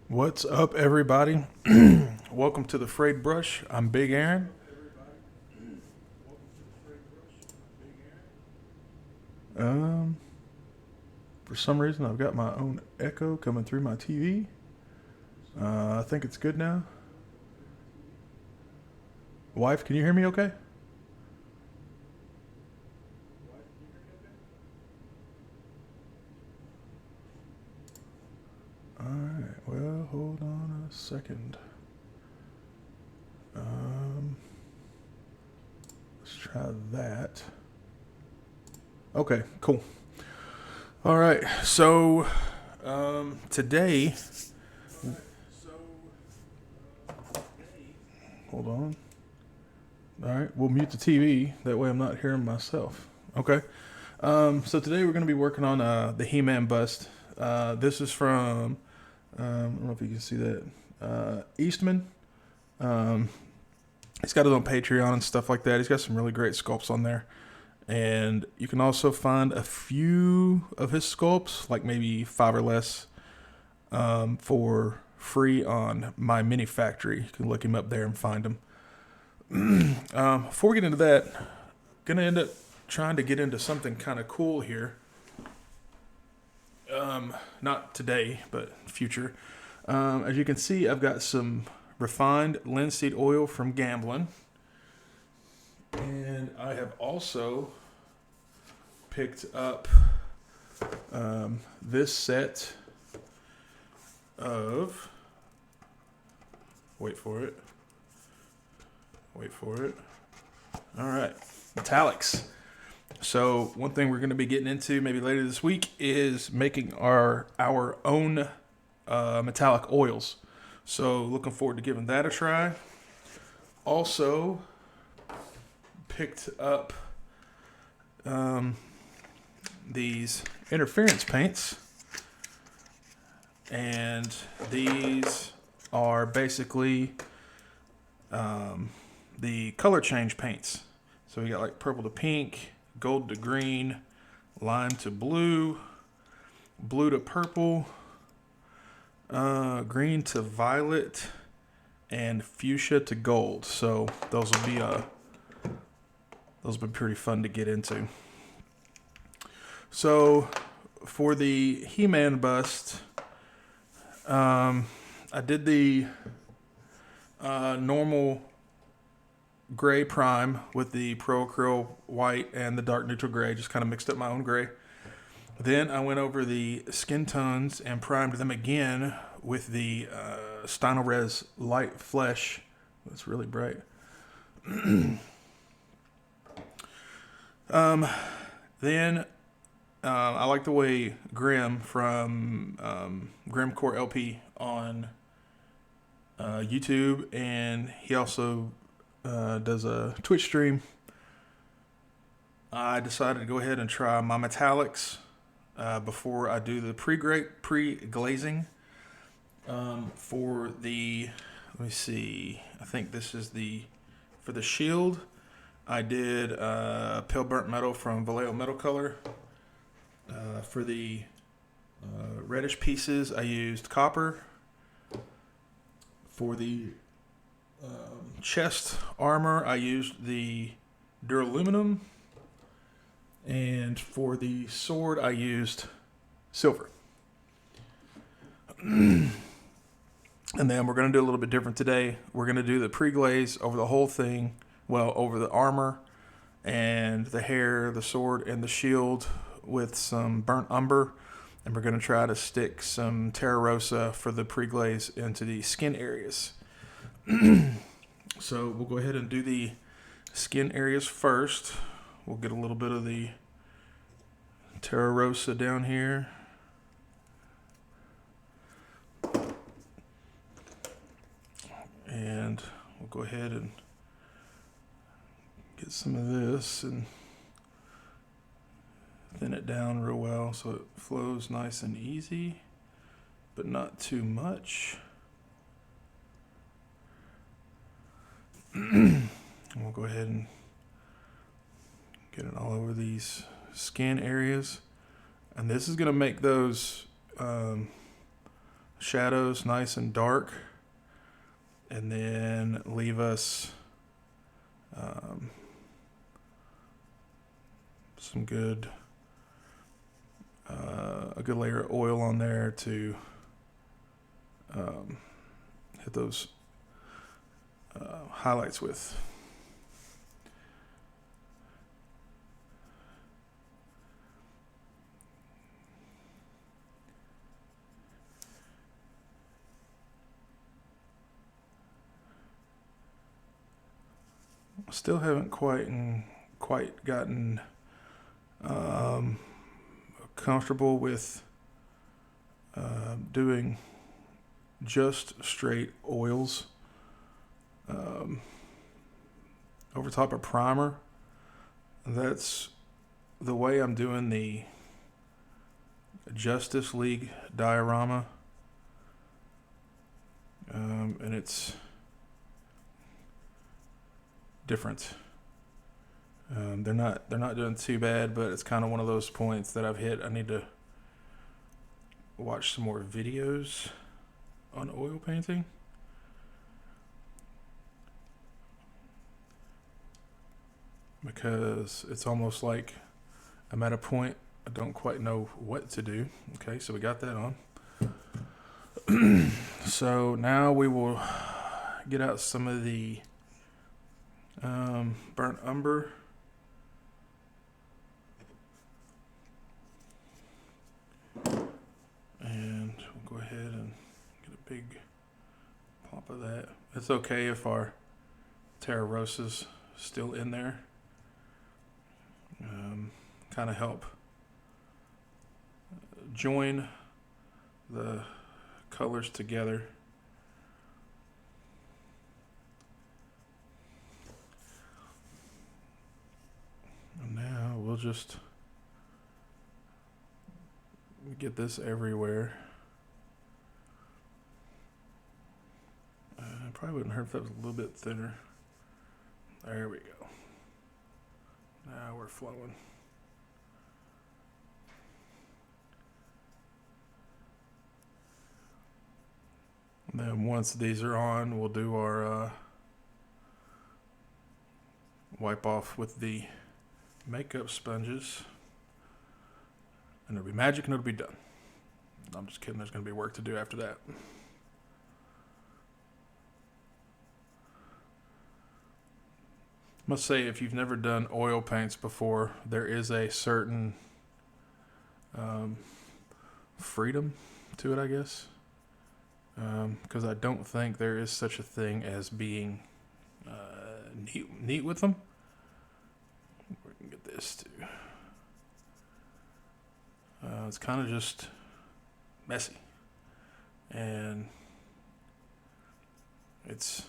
What's up, everybody? Welcome to the Frayed Brush. I'm Big Aaron. Um, for some reason, I've got my own echo coming through my TV. I think it's good now. Wife, can you hear me okay? Alright, well, hold on a second. Um, let's try that. Okay, cool. Alright, so today, hold on. Alright, we'll mute the TV. That way I'm not hearing myself. Okay. So today we're going to be working on the He-Man bust. This is from, I don't know if you can see that, Eastman. He's got it on Patreon and stuff like that. He's got some really great sculpts on there. And you can also find a few of his sculpts, like maybe 5 or less, for free on My Mini Factory. You can look him up there and find him. Before we get into that, gonna end up trying to get into something kind of cool here. Not today, but future. As you can see, I've got some refined linseed oil from Gamblin'. And I have also picked up this set of, wait for it. All right, metallics. So one thing we're going to be getting into maybe later this week is making our own metallic oils. So looking forward to giving that a try. Also picked up these interference paints, and these are basically the color change paints. So we got like purple to pink, gold to green, lime to blue, blue to purple, green to violet, and fuchsia to gold. So those will be pretty fun to get into. So for the He-Man bust, I did the normal gray prime with the Pro Acryl white and the dark neutral gray. Just kind of mixed up my own gray. Then I went over the skin tones and primed them again with the Stynylrez light flesh. That's really bright. Then I like the way Grim from Grimcore LP on YouTube, and he also does a Twitch stream. I decided to go ahead and try my metallics before I do the pre-glazing for the, let me see, I think this is for the shield. I did pale burnt metal from Vallejo Metal Color. For the reddish pieces, I used copper. For the chest armor, I used the duraluminum. And for the sword, I used silver. And then we're going to do a little bit different today. We're going to do the pre-glaze over the whole thing. Well, over the armor and the hair, the sword, and the shield with some burnt umber. And we're going to try to stick some Terra Rosa for the pre-glaze into the skin areas. So we'll go ahead and do the skin areas first. We'll get a little bit of the Terra Rosa down here. And we'll go ahead and get some of this and thin it down real well so it flows nice and easy, but not too much. And we'll go ahead and get it all over these skin areas. And this is going to make those shadows nice and dark, and then leave us some good a good layer of oil on there to hit those highlights with. Still haven't quite gotten comfortable with doing just straight oils over top of primer. That's the way I'm doing the Justice League diorama, and it's different. They're not doing too bad, but it's kind of one of those points that I've hit. I need to watch some more videos on oil painting. Because it's almost like I'm at a point I don't quite know what to do. Okay, so we got that on. So now we will get out some of the burnt umber. And we'll go ahead and get a big pop of that. It's okay if our Terra Rosa's still in there. Kind of help join the colors together. And now we'll just get this everywhere. Probably wouldn't hurt if that was a little bit thinner. There we go. Now we're flowing. And then once these are on, we'll do our wipe off with the makeup sponges. And it'll be magic and it'll be done. I'm just kidding, there's going to be work to do after that. I must say, if you've never done oil paints before, there is a certain freedom to it, I guess. Because I don't think there is such a thing as being neat with them. We can get this too. It's kind of just messy. And it's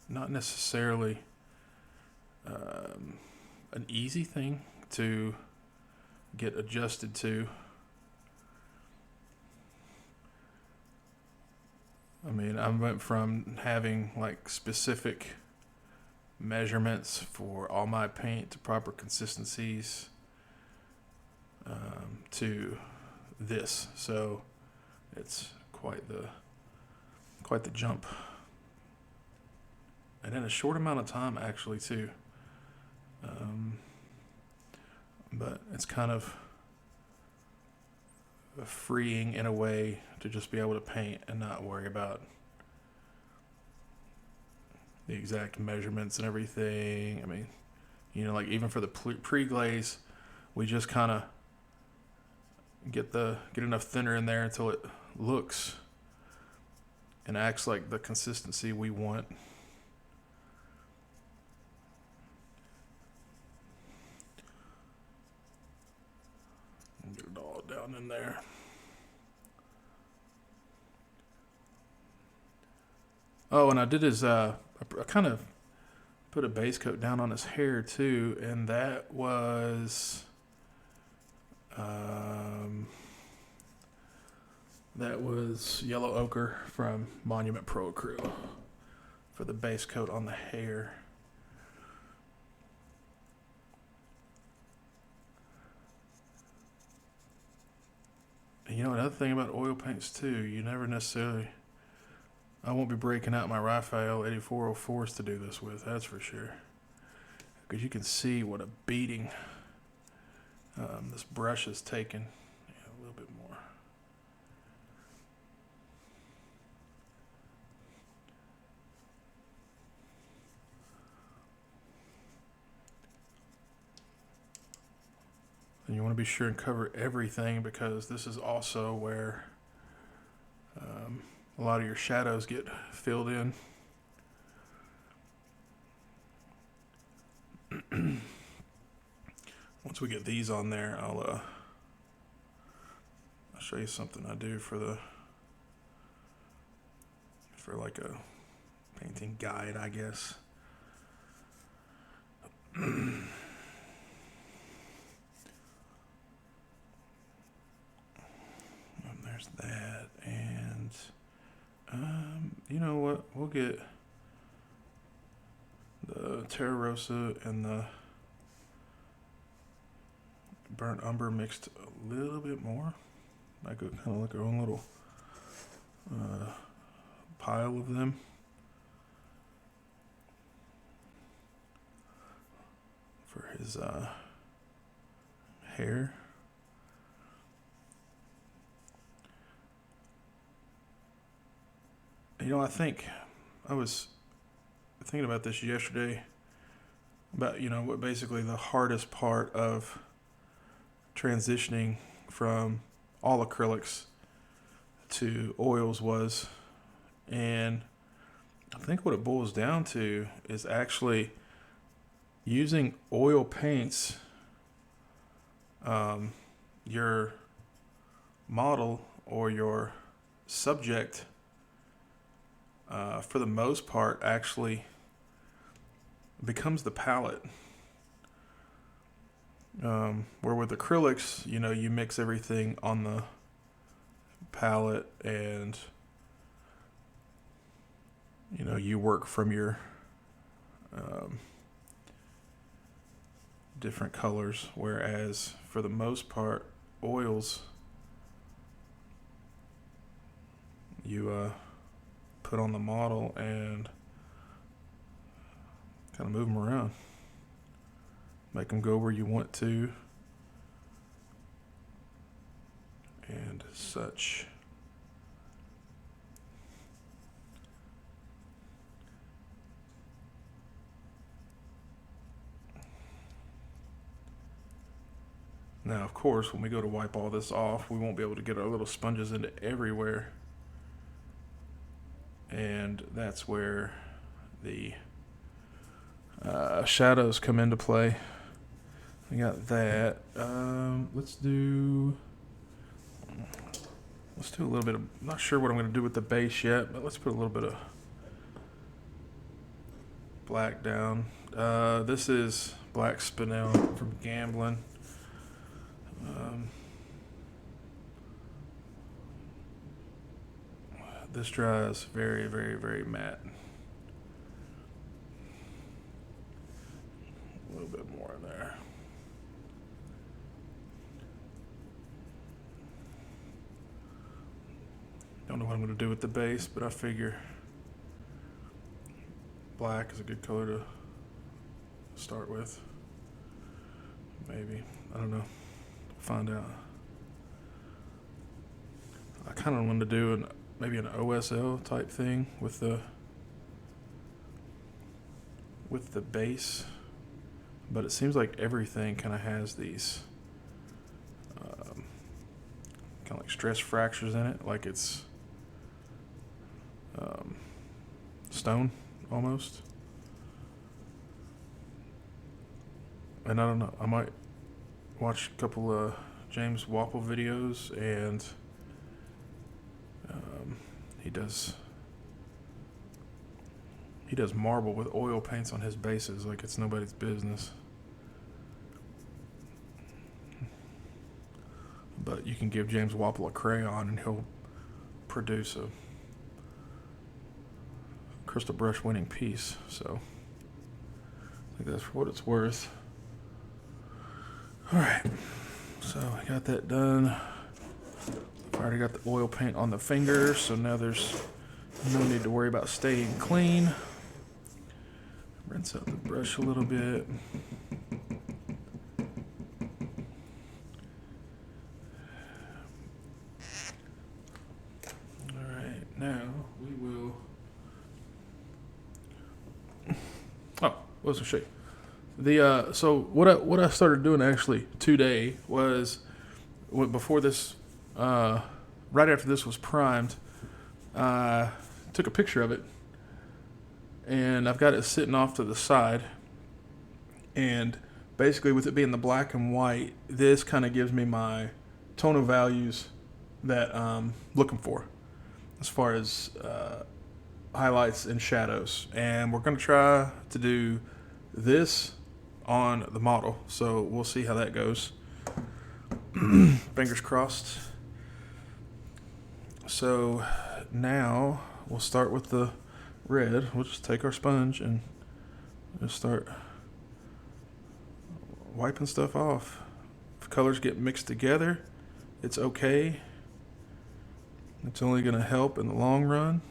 not necessarily an easy thing to get adjusted to. I mean, I went from having like specific measurements for all my paint to proper consistencies to this, so it's quite the jump, and in a short amount of time actually too. But it's kind of freeing in a way to just be able to paint and not worry about the exact measurements and everything. I mean, you know, like even for the pre-glaze, we just kind of get enough thinner in there until it looks and acts like the consistency we want. Get it all down in there. Oh, and I did I kind of put a base coat down on his hair too, and that was yellow ochre from Monument Pro Crew for the base coat on the hair. You know, another thing about oil paints too, you never necessarily. I won't be breaking out my Raphael 8404s to do this with, that's for sure. Because you can see what a beating this brush has taken. Yeah, a little bit more. And you want to be sure and cover everything, because this is also where a lot of your shadows get filled in. Once we get these on there, I'll show you something I do for like a painting guide, I guess. And there's that, and you know what? We'll get the Terra Rosa and the burnt umber mixed a little bit more. I could kind of like our own little pile of them. For his hair. You know, I think I was thinking about this yesterday, about, you know, what basically the hardest part of transitioning from all acrylics to oils was. And I think what it boils down to is actually using oil paints. Your model or your subject, for the most part, actually becomes the palette. Where with acrylics, you know, you mix everything on the palette, and you know, you work from your different colors, whereas for the most part, oils, you put on the model and kind of move them around, make them go where you want to, and such. Now, of course, when we go to wipe all this off, we won't be able to get our little sponges into everywhere. And that's where the shadows come into play. We got that. Let's do a little bit of, I'm not sure what I'm going to do with the base yet, but let's put a little bit of black down. This is Black Spinel from Gamblin'. This dries very, very, very matte. A little bit more in there. Don't know what I'm going to do with the base, but I figure black is a good color to start with. Maybe. I don't know. Find out. I kind of want to do maybe an OSL type thing with the base, but it seems like everything kind of has these kind of like stress fractures in it, like it's stone almost. And I don't know, I might watch a couple of James Wapple videos, and he does marble with oil paints on his bases like it's nobody's business. But you can give James Wapple a crayon and he'll produce a crystal brush winning piece. So I think that's for what it's worth. All right, so I got that done. Already got the oil paint on the fingers, so now there's no need to worry about staying clean. Rinse out the brush a little bit. Alright, now we will... Oh, what was I show you? So what I started doing actually today was, before this, right after this was primed, took a picture of it, and I've got it sitting off to the side, and basically with it being the black and white, this kind of gives me my tonal values that I'm looking for as far as highlights and shadows. And we're going to try to do this on the model, so we'll see how that goes. Fingers crossed. So now we'll start with the red. We'll just take our sponge and just start wiping stuff off. If colors get mixed together, it's okay. It's only going to help in the long run.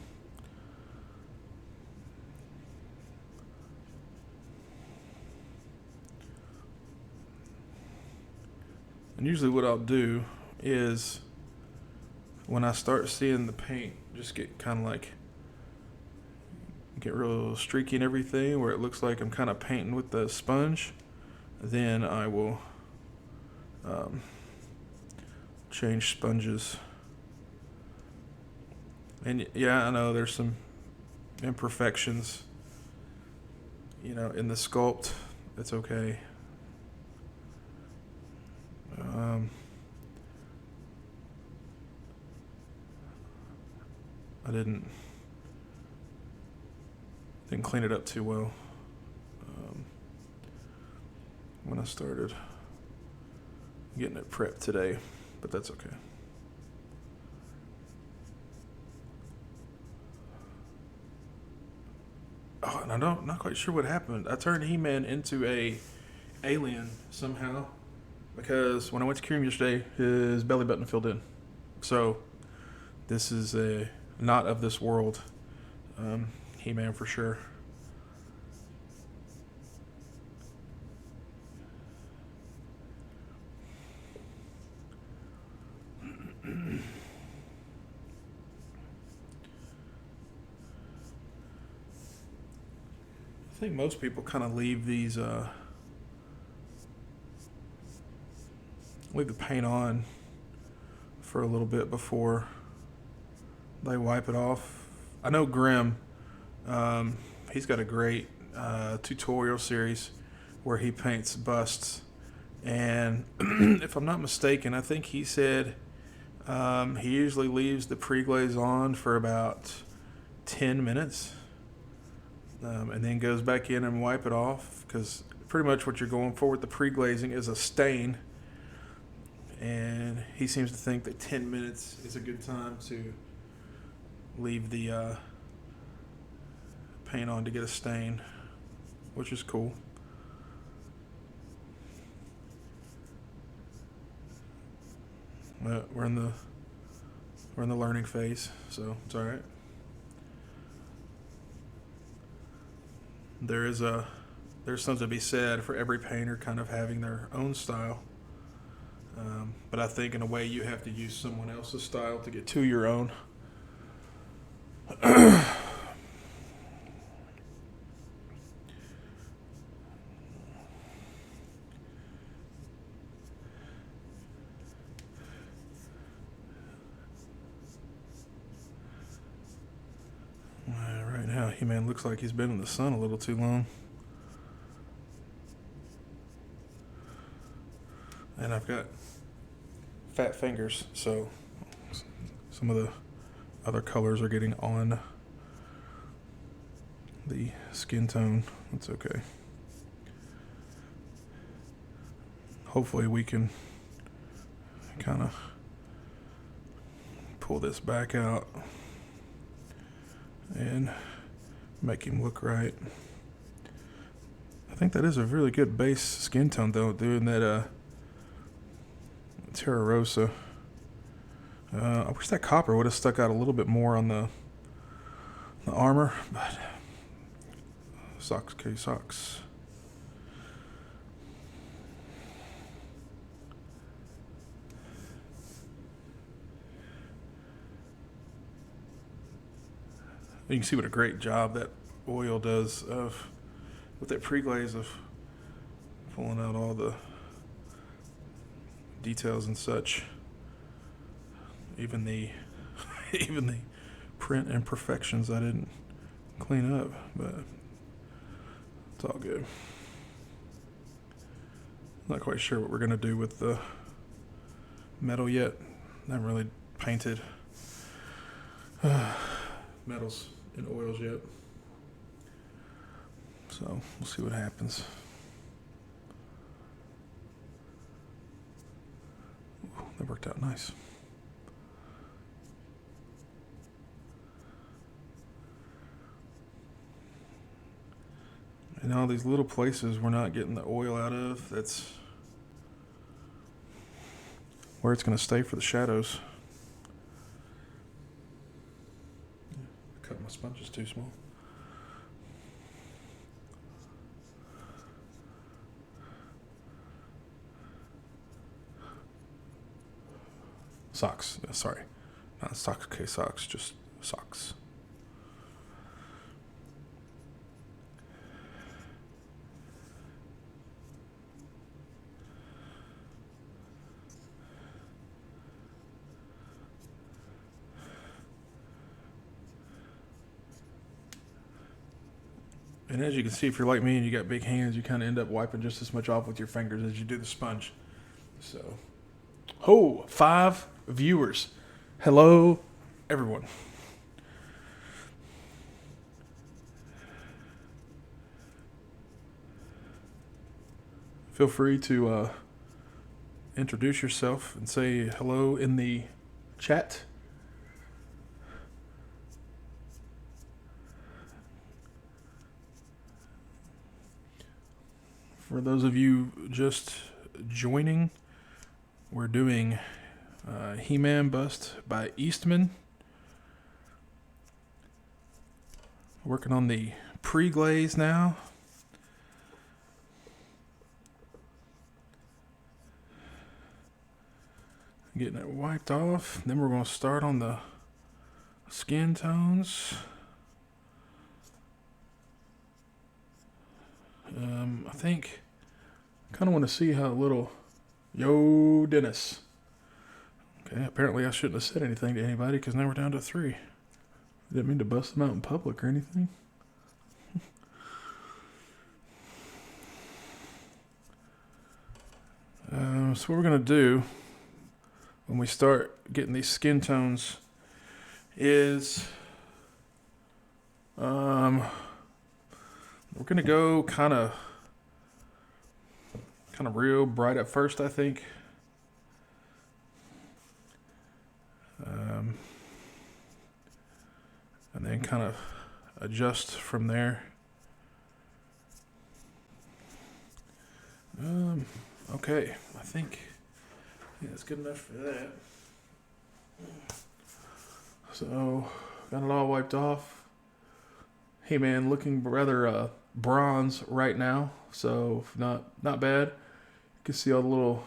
And usually what I'll do is, when I start seeing the paint just get kind of get real streaky and everything, where it looks like I'm kind of painting with the sponge, then I will change sponges. And yeah, I know there's some imperfections, in the sculpt. It's okay. I didn't clean it up too well when I started getting it prepped today, but that's okay. Oh, and I'm not quite sure what happened. I turned He-Man into a alien somehow, because when I went to cure him yesterday, his belly button filled in. So this is a not of this world He-Man for sure. I think most people kind of leave these leave the paint on for a little bit before they wipe it off. I know Grimm, he's got a great tutorial series where he paints busts, and if I'm not mistaken, I think he said he usually leaves the pre-glaze on for about 10 minutes and then goes back in and wipe it off, because pretty much what you're going for with the pre-glazing is a stain, and he seems to think that 10 minutes is a good time to leave the paint on to get a stain, which is cool. But we're in the learning phase, so it's all right. There's something to be said for every painter kind of having their own style, but I think in a way you have to use someone else's style to get to your own. Right now, He-Man looks like he's been in the sun a little too long. And I've got fat fingers, so some of the other colors are getting on the skin tone. That's okay. Hopefully we can kind of pull this back out and make him look right. I think that is a really good base skin tone though, doing that Terra Rosa. I wish that copper would have stuck out a little bit more on the armor, but sucks. Okay, sucks. You can see what a great job that oil does of with that pre-glaze of pulling out all the details and such. Even the even the print imperfections I didn't clean up, but it's all good. Not quite sure what we're gonna do with the metal yet. Not really painted metals in oils yet, so we'll see what happens. Ooh, that worked out nice. And all these little places we're not getting the oil out of, that's where it's going to stay for the shadows. Cut my sponges too small. Socks. Sorry. Not socks. Okay, socks. Just socks. And as you can see, if you're like me and you got big hands, you kind of end up wiping just as much off with your fingers as you do the sponge. So, 5 viewers. Hello, everyone. Feel free to introduce yourself and say hello in the chat. For those of you just joining, we're doing He-Man bust by Eastman. Working on the pre-glaze now. Getting it wiped off. Then we're going to start on the skin tones. I think I kind of want to see how little... Yo, Dennis. Okay, apparently I shouldn't have said anything to anybody because now we're down to 3. I didn't mean to bust them out in public or anything. So what we're going to do when we start getting these skin tones is we're going to go kind of real bright at first, I think. And then kind of adjust from there. Okay, I think that's good enough for that. So, got it all wiped off. Hey man, looking rather bronze right now, so not bad. You can see all the little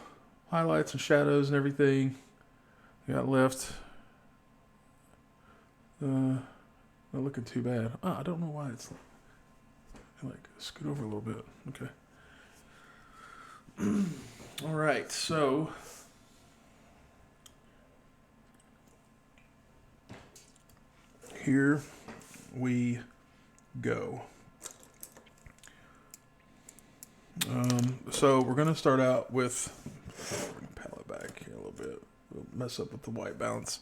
highlights and shadows and everything we got left. Not looking too bad. I don't know why it's like scoot over a little bit. Okay. All right, so here we go. So we're going to start out with, palette back here a little bit. We'll mess up with the white balance.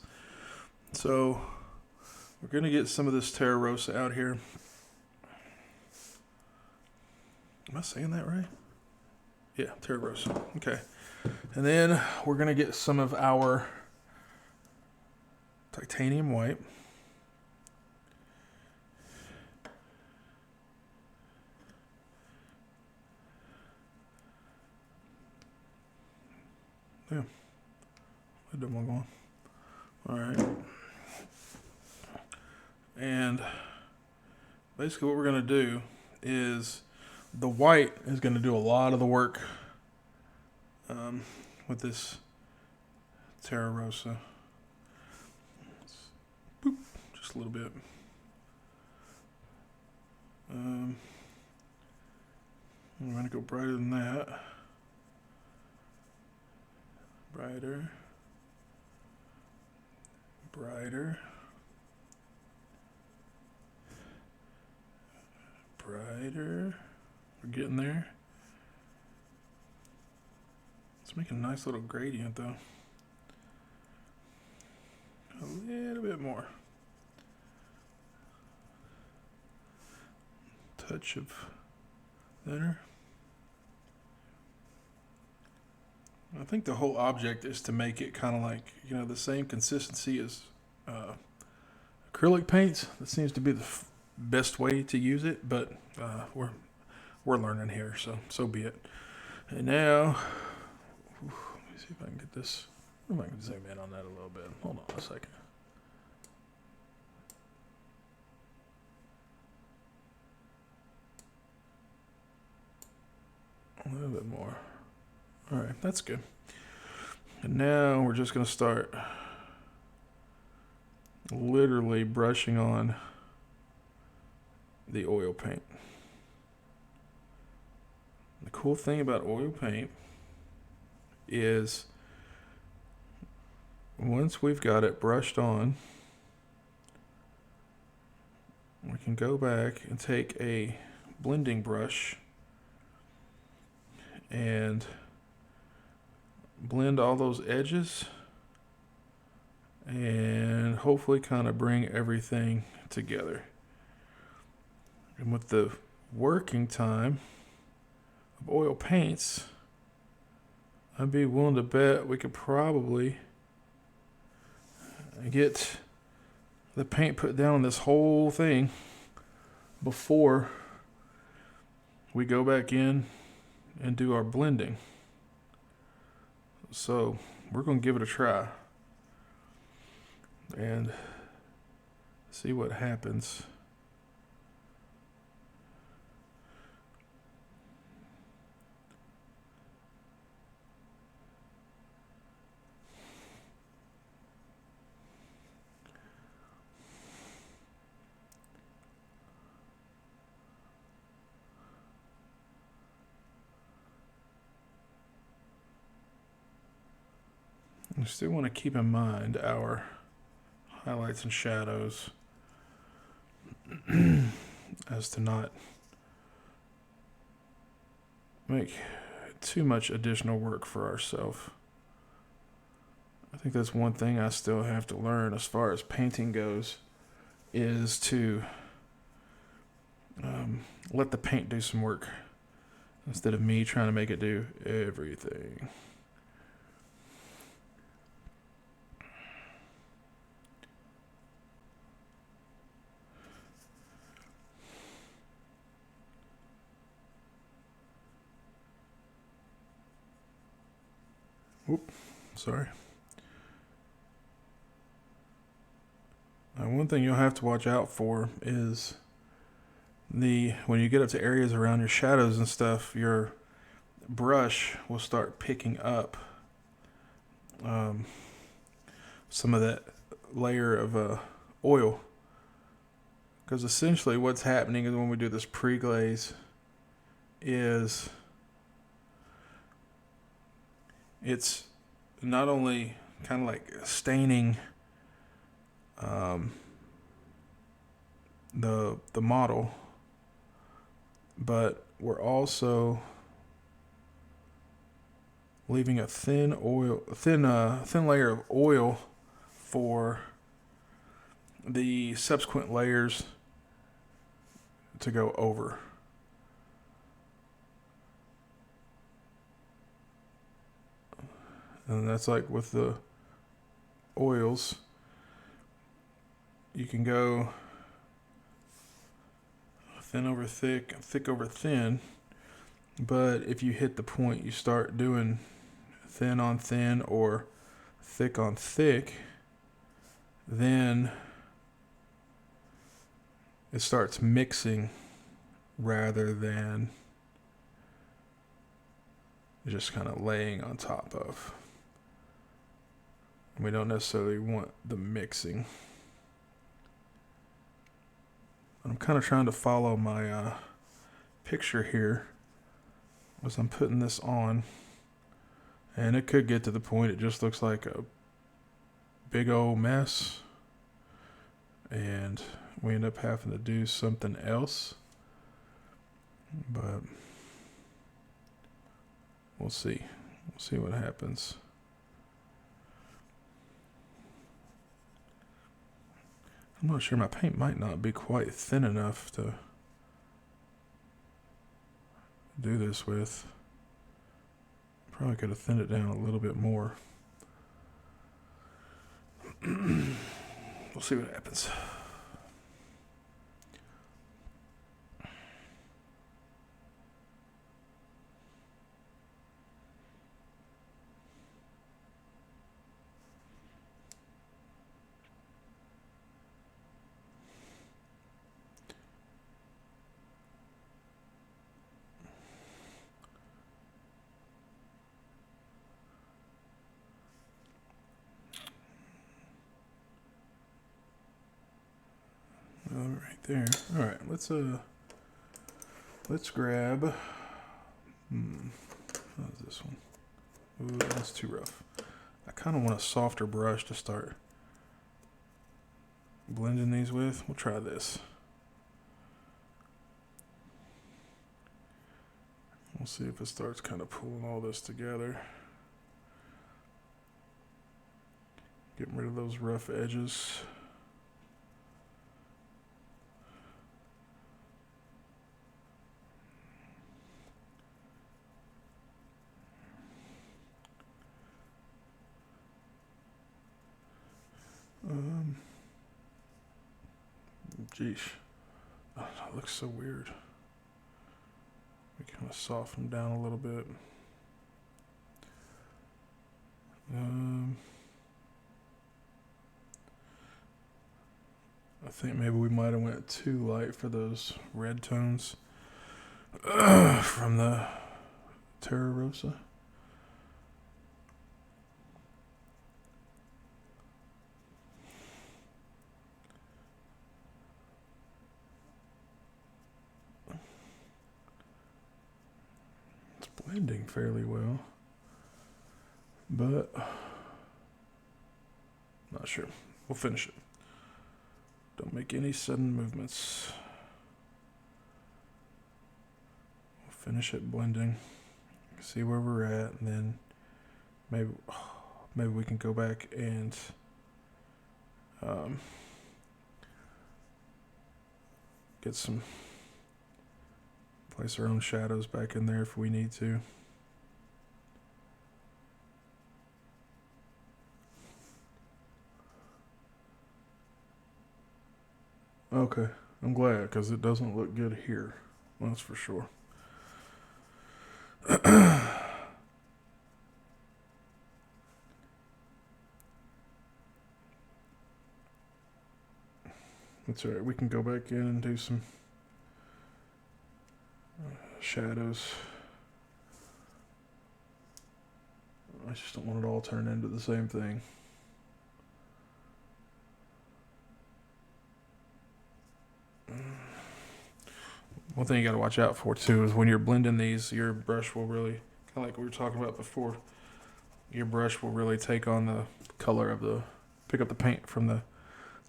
So we're going to get some of this Terra Rosa out here. Am I saying that right? Yeah, Terra Rosa. Okay. And then we're going to get some of our titanium white. Yeah. I don't want to go on. All right. And basically what we're going to do is the white is going to do a lot of the work with this Terra Rosa. Boop, just a little bit. I'm going to go brighter than that. Brighter. Brighter. Brighter. We're getting there. Let's make a nice little gradient though. A little bit more. Touch of thinner. I think the whole object is to make it kind of like, the same consistency as acrylic paints. That seems to be the best way to use it, but we're learning here, so be it. And now, let me see if I can get this. I can zoom in on that a little bit. Hold on a second. A little bit more. All right, that's good. And now we're just going to start literally brushing on the oil paint. The cool thing about oil paint is once we've got it brushed on, we can go back and take a blending brush and blend all those edges and hopefully kind of bring everything together. And with the working time of oil paints, I'd be willing to bet we could probably get the paint put down on this whole thing before we go back in and do our blending. So we're going to give it a try and see what happens. You still want to keep in mind our highlights and shadows as to not make too much additional work for ourselves. I think that's one thing I still have to learn as far as painting goes, is to let the paint do some work instead of me trying to make it do everything. Oop, sorry. Now, one thing you'll have to watch out for is when you get up to areas around your shadows and stuff, your brush will start picking up some of that layer of oil. Because essentially what's happening is when we do this pre-glaze is it's not only kind of like staining the model, but we're also leaving a thin layer of oil for the subsequent layers to go over. And that's like with the oils, you can go thin over thick, thick over thin, but if you hit the point you start doing thin on thin or thick on thick, then it starts mixing rather than just kind of laying on top of. We don't necessarily want the mixing. I'm kind of trying to follow my picture here as I'm putting this on. And it could get to the point it just looks like a big old mess. And we end up having to do something else. But we'll see. We'll see what happens. I'm not sure. My paint might not be quite thin enough to do this with. Probably could have thinned it down a little bit more. We'll see what happens. Right there. All right, let's grab. How's this one? Ooh, that's too rough. I kind of want a softer brush to start blending these with. We'll try this. We'll see if it starts kind of pulling all this together. Getting rid of those rough edges. Geesh. Oh, that looks so weird. We kind of soften down a little bit. I think maybe we might have went too light for those red tones from the Terra Rosa. Blending fairly well, but not sure. We'll finish it. Don't make any sudden movements. We'll finish it blending, see where we're at, and then maybe we can go back and get some. Place our own shadows back in there if we need to. Okay, I'm glad because it doesn't look good here. That's for sure. That's alright, we can go back in and do some shadows. I just don't want it all turned into the same thing. One thing you got to watch out for too is when you're blending these, your brush will really, kind of like we were talking about before, your brush will really take on the color of pick up the paint from the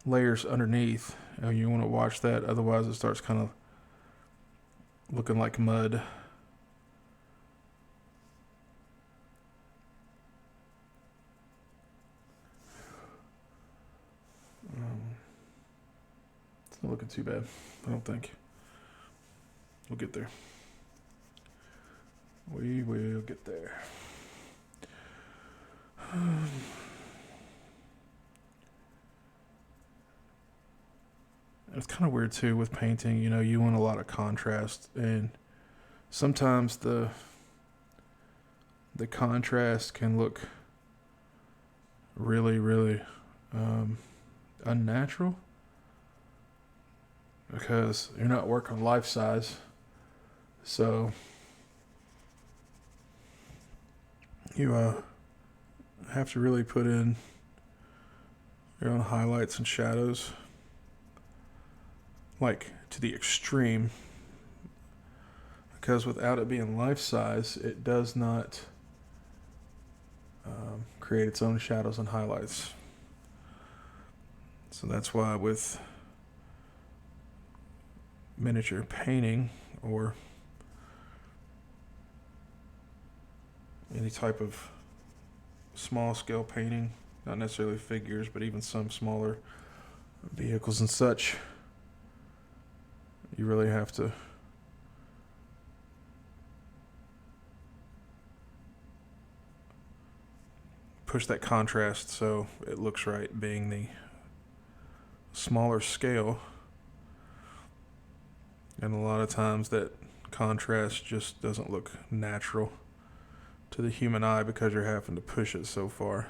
layers underneath. You want to watch that, otherwise it starts kind of looking like mud. It's not looking too bad, I don't think. We'll get there. We will get there. It's kind of weird too with painting, you want a lot of contrast, and sometimes the contrast can look really, really unnatural because you're not working life size. So you have to really put in your own highlights and shadows, like to the extreme, because without it being life size, it does not create its own shadows and highlights. So that's why with miniature painting or any type of small scale painting, not necessarily figures, but even some smaller vehicles and such, you really have to push that contrast so it looks right, being the smaller scale. And a lot of times that contrast just doesn't look natural to the human eye because you're having to push it so far.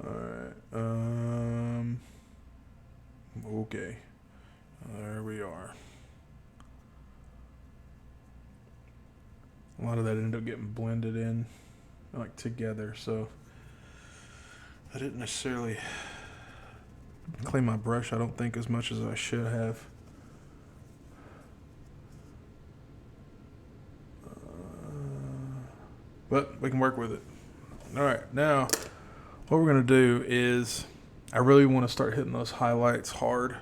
Alright, okay. There we are. A lot of that ended up getting blended in, like together, so I didn't necessarily clean my brush, I don't think, as much as I should have. But we can work with it. Alright, now what we're going to do is I really want to start hitting those highlights hard.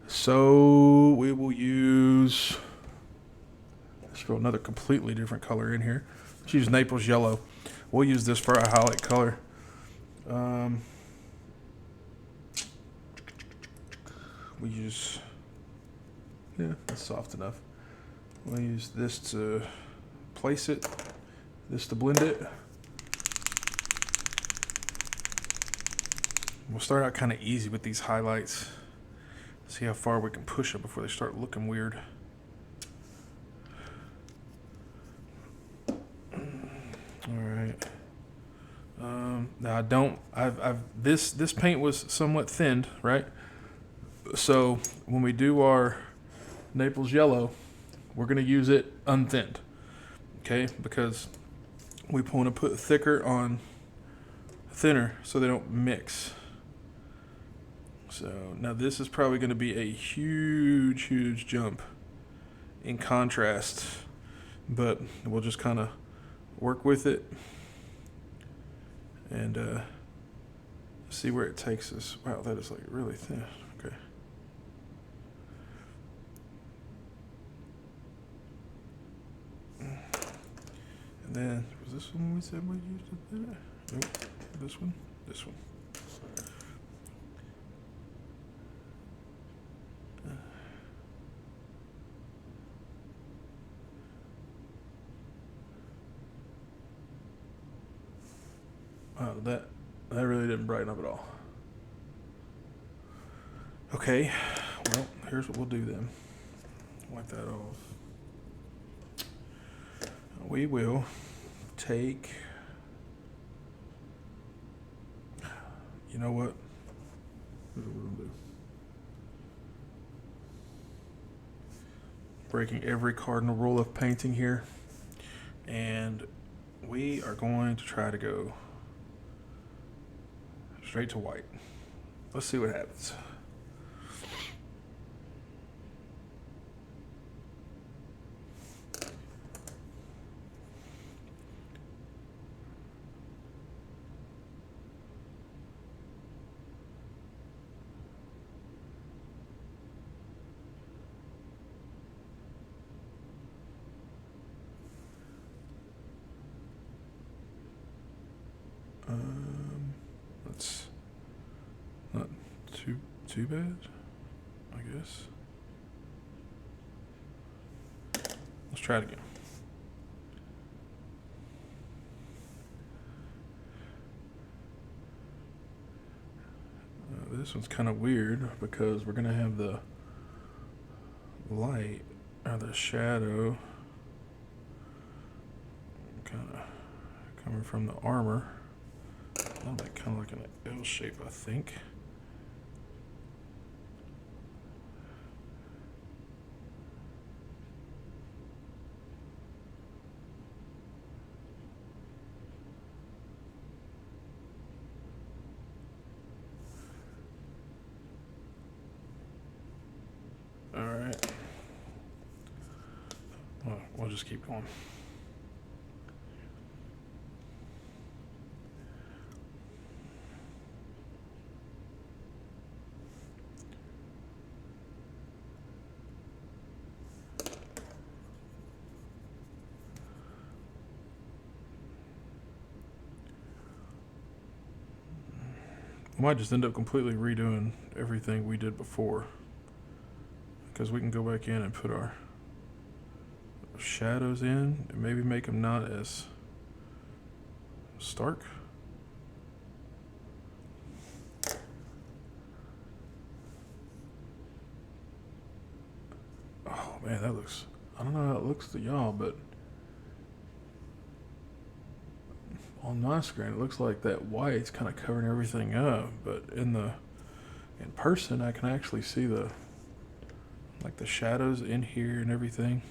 So we will use, let's throw another completely different color in here. Let's use Naples Yellow. We'll use this for our highlight color. We use, yeah, that's soft enough. We'll use this to place it, this to blend it. We'll start out kind of easy with these highlights. See how far we can push them before they start looking weird. Alright. Now this paint was somewhat thinned, right? So when we do our Naples Yellow, we're going to use it unthinned. Okay? Because we want to put thicker on thinner so they don't mix. So now this is probably going to be a huge jump in contrast, but we'll just kind of work with it and see where it takes us. Wow, that is like really thin. Okay. And then, was this one we said we used it there? Nope. This one? This one. Wow, that really didn't brighten up at all. Okay, well, here's what we'll do then. Wipe that off. We will take, you know what? Here's what we're gonna do. Breaking every cardinal rule of painting here, and we are going to try to go straight to white. Let's see what happens. That's not too bad, I guess. Let's try it again. This one's kind of weird because we're gonna have the light or the shadow kind of coming from the armor. That kind of like an L shape, I think. All right. Well, we'll just keep going. We might just end up completely redoing everything we did before, because we can go back in and put our shadows in and maybe make them not as stark. Oh man, that looks, I don't know how it looks to y'all, but on my screen it looks like that white's kind of covering everything up, but in person I can actually see the shadows in here and everything.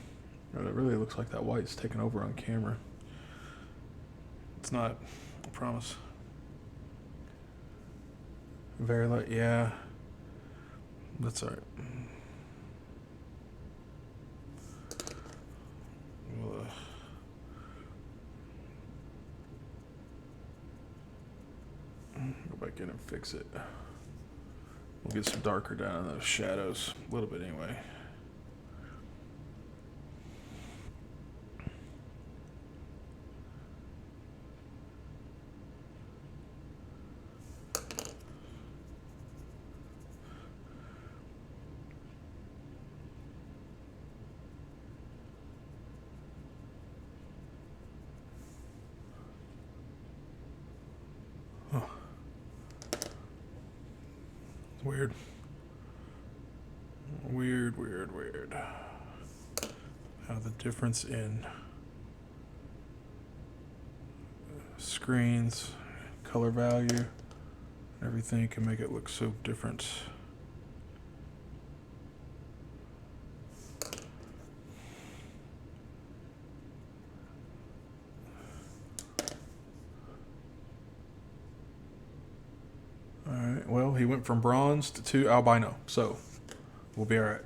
But it really looks like that white's taking over on camera. It's not, I promise. Very light, yeah. That's alright. We'll, go back in and fix it. We'll get some darker down in those shadows a little bit anyway. Huh. Weird. Weird. How the difference in screens, color value, everything can make it look so different. Alright, well, he went from bronze to albino, so we'll be alright.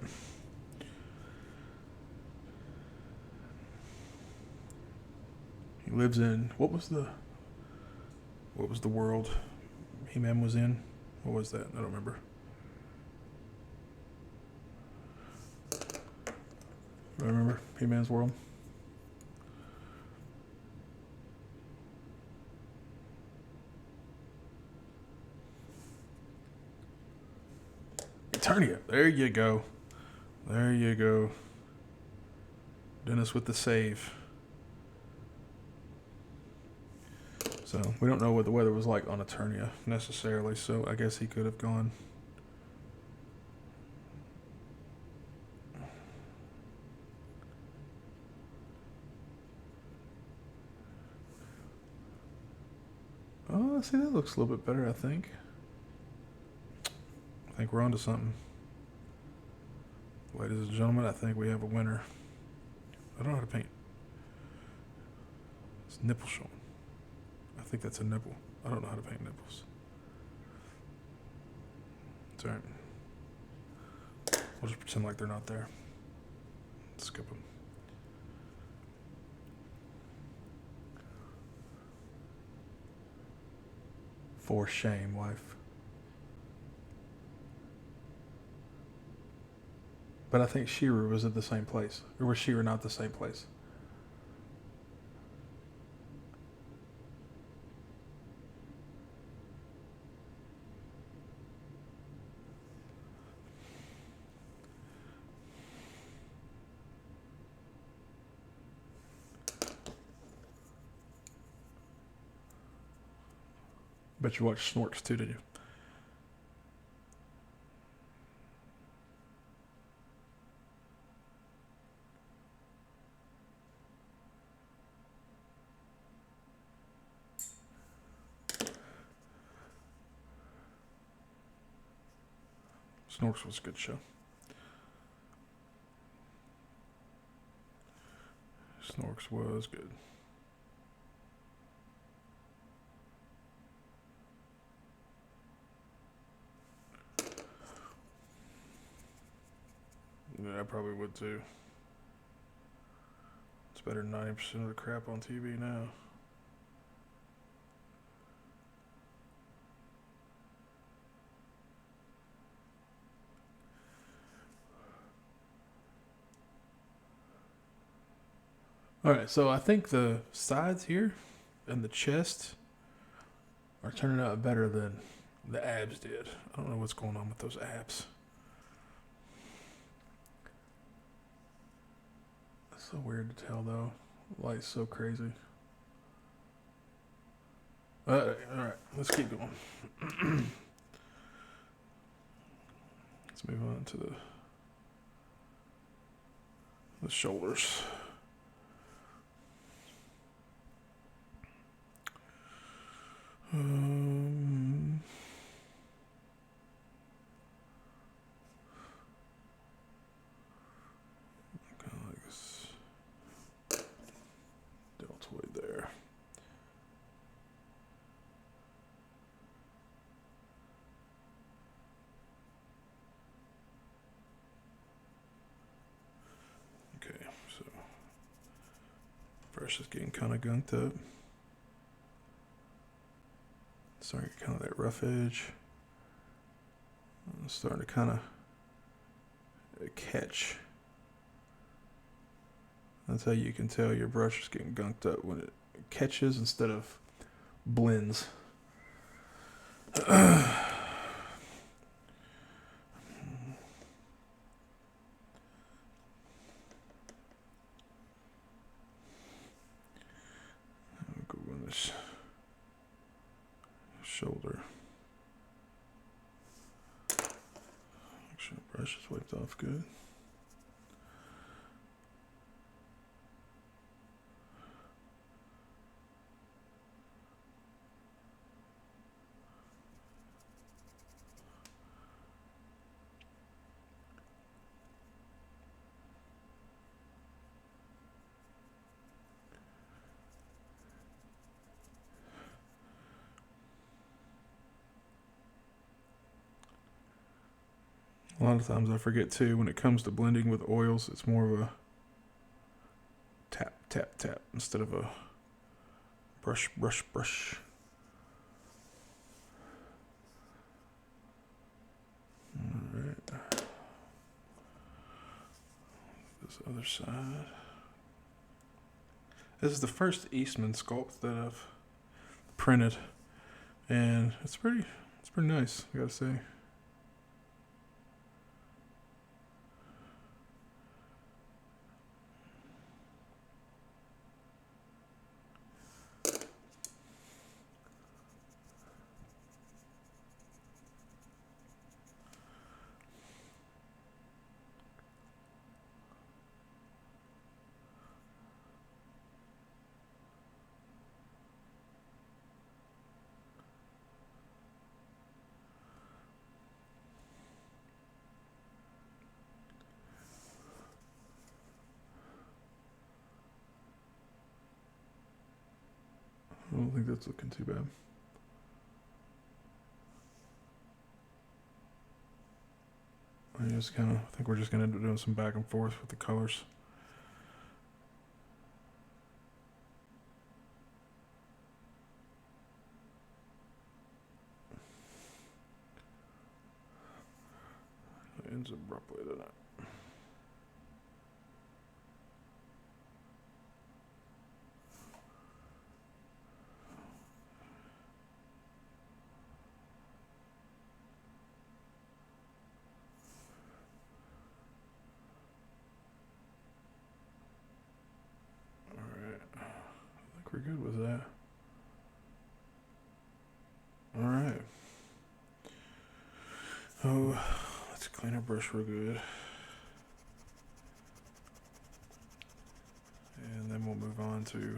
He lives in, what was the world He-Man was in? What was that? I don't remember. I remember He-Man's world. Eternia. There you go. Dennis with the save. So we don't know what the weather was like on Eternia necessarily, so I guess he could have gone. Oh, see, that looks a little bit better, I think. I think we're onto something. Ladies and gentlemen, I think we have a winner. I don't know how to paint. It's nipple showing. I think that's a nipple. I don't know how to paint nipples. It's alright. We'll just pretend like they're not there. Skip them. For shame, wife. But I think She-Ra was at the same place. Or was She-Ra not the same place? Bet you watched Snorks too, did you? Snorks was a good show. Snorks was good. Yeah, I probably would too. It's better than 90% of the crap on TV now. Alright, so I think the sides here and the chest are turning out better than the abs did. I don't know what's going on with those abs. It's so weird to tell though. Light's so crazy. Alright, let's keep going. Let's move on to the shoulders. Kind of like this deltoid there. Okay, so brush is getting kind of gunked up. Starting to get kind of that rough edge. Starting to kind of catch. That's how you can tell your brush is getting gunked up, when it catches instead of blends. I'll go on this shoulder. Make sure the brush is wiped off good. A lot of times I forget too, when it comes to blending with oils, it's more of a tap, tap, tap instead of a brush, brush, brush. Alright. This other side. This is the first Eastman sculpt that I've printed, and it's pretty nice, I gotta say. I don't think that's looking too bad. I think we're just gonna end up doing some back and forth with the colors. It ends abruptly, doesn't it? We're good with that. Alright. Oh, let's clean our brush real good. And then we'll move on to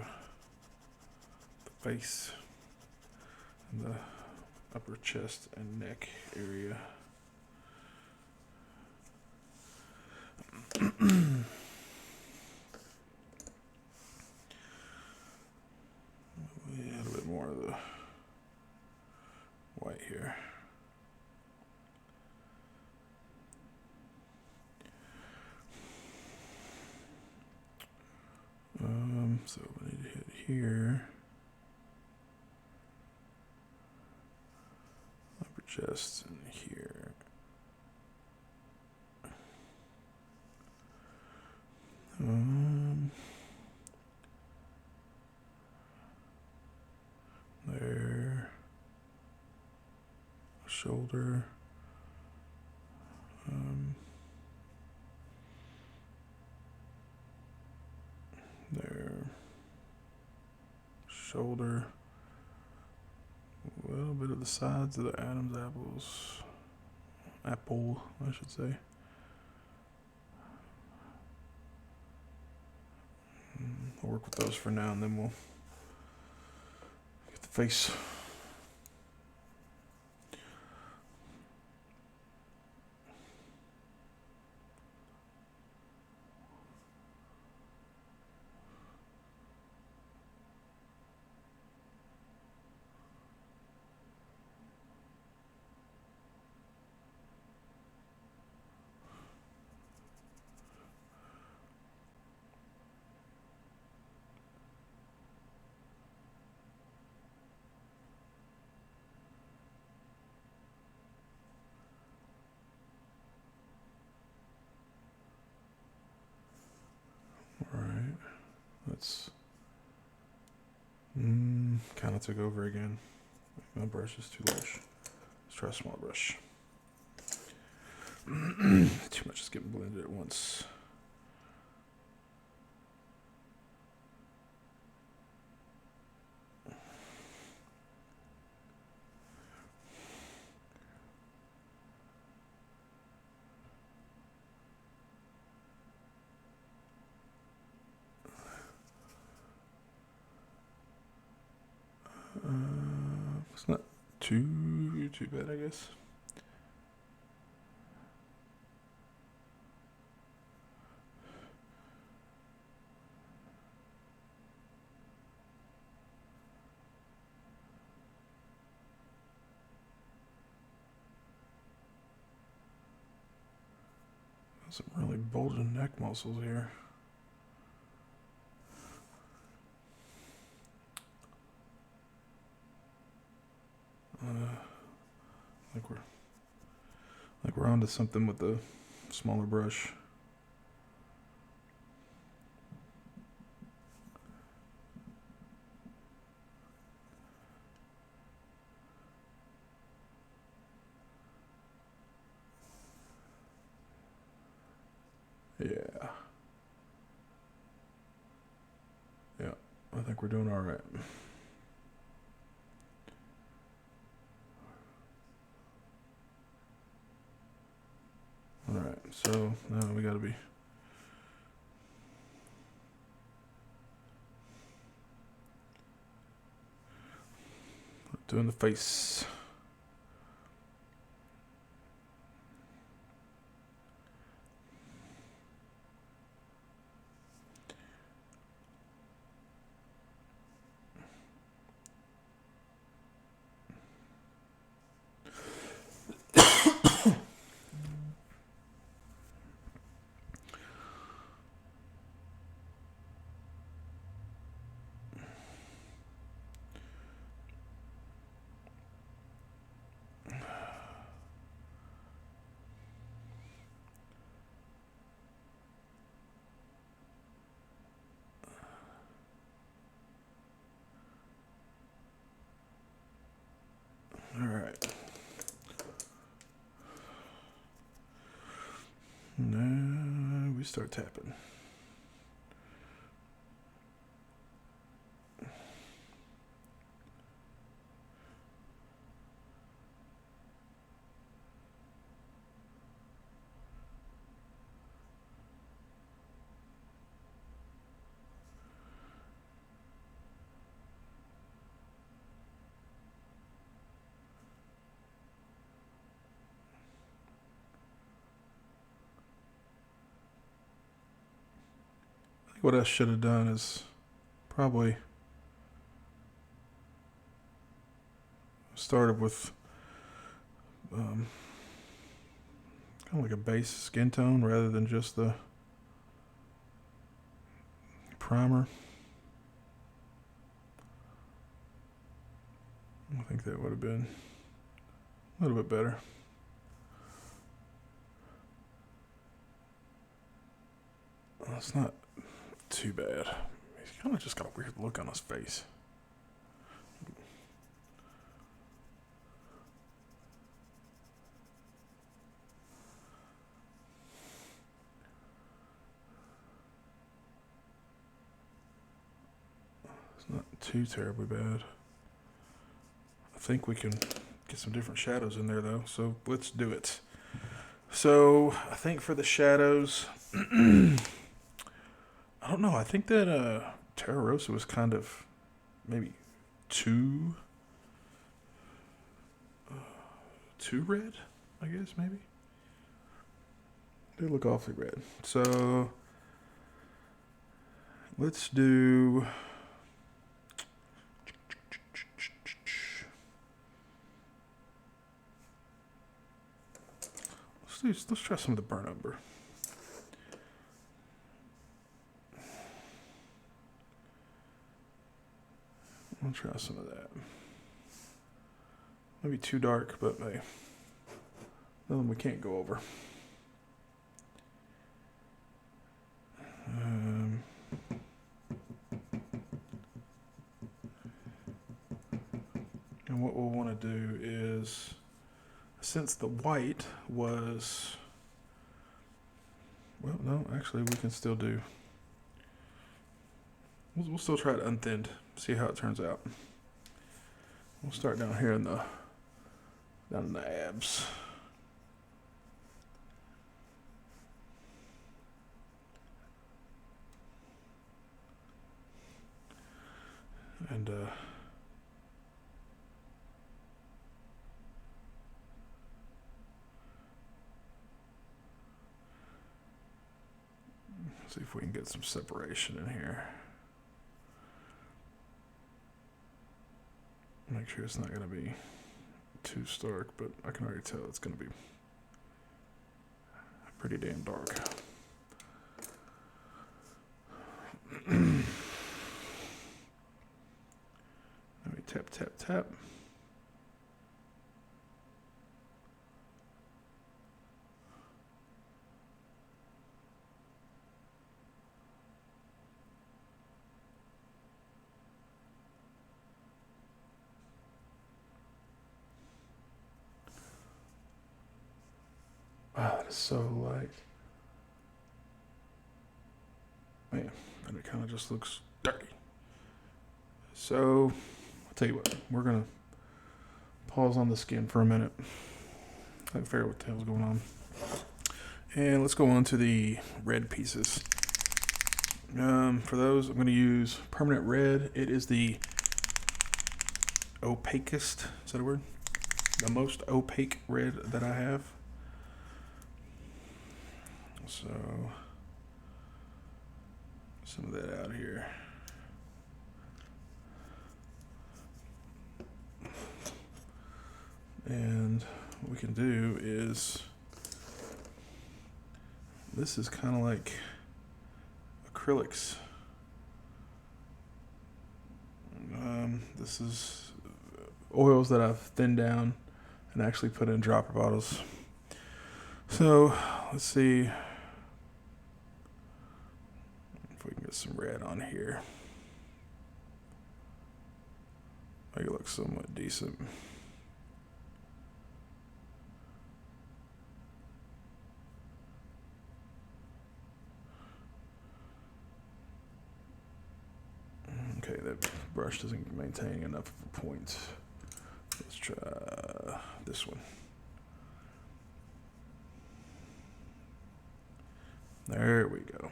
the face and the upper chest and neck area. here. So we need to hit here. Upper chest and here. There. Shoulder. There. Shoulder. A little bit of the sides of the Adam's apples. Apple, I should say. We'll work with those for now, and then we'll get the face. Alright, let's kind of took over again. My brush is too large. Let's try a small brush. Too much is getting blended at once. It's not too bad, I guess. Some really bulging neck muscles here. Like we're onto something with the smaller brush. Yeah. Yeah, I think we're doing all right. All right, so now we gotta be doing the face. All right. Now we start tapping. What I should have done is probably started with kind of like a base skin tone rather than just the primer. I think that would have been a little bit better. It's not too bad. He's kind of just got a weird look on his face. It's not too terribly bad. I think we can get some different shadows in there though, so let's do it. So I think for the shadows, I don't know. I think that Terra Rosa was kind of maybe too red, I guess, maybe. They look awfully red. So let's do... Let's try some of the burnt umber. I'll try some of that. Maybe too dark, but hey, nothing we can't go over. And what we'll want to do is, since the white was, well, no, actually we can still do, we'll still try it unthinned, see how it turns out. We'll start down here down in the abs. And see if we can get some separation in here. Make sure it's not going to be too stark, but I can already tell it's going to be pretty damn dark. Let me tap, tap, tap. Wow, that is so light. Man, and it kind of just looks dirty. So, I'll tell you what, we're going to pause on the skin for a minute. I can figure out what the hell's going on. And let's go on to the red pieces. For those, I'm going to use permanent red. It is the opacest, is that a word? The most opaque red that I have. So, some of that out here. And what we can do is, this is kind of like acrylics. This is oils that I've thinned down and actually put in dropper bottles. So, let's see if we can get some red on here. Make it look somewhat decent. Okay, that brush doesn't maintain enough of a point. Let's try this one. There we go.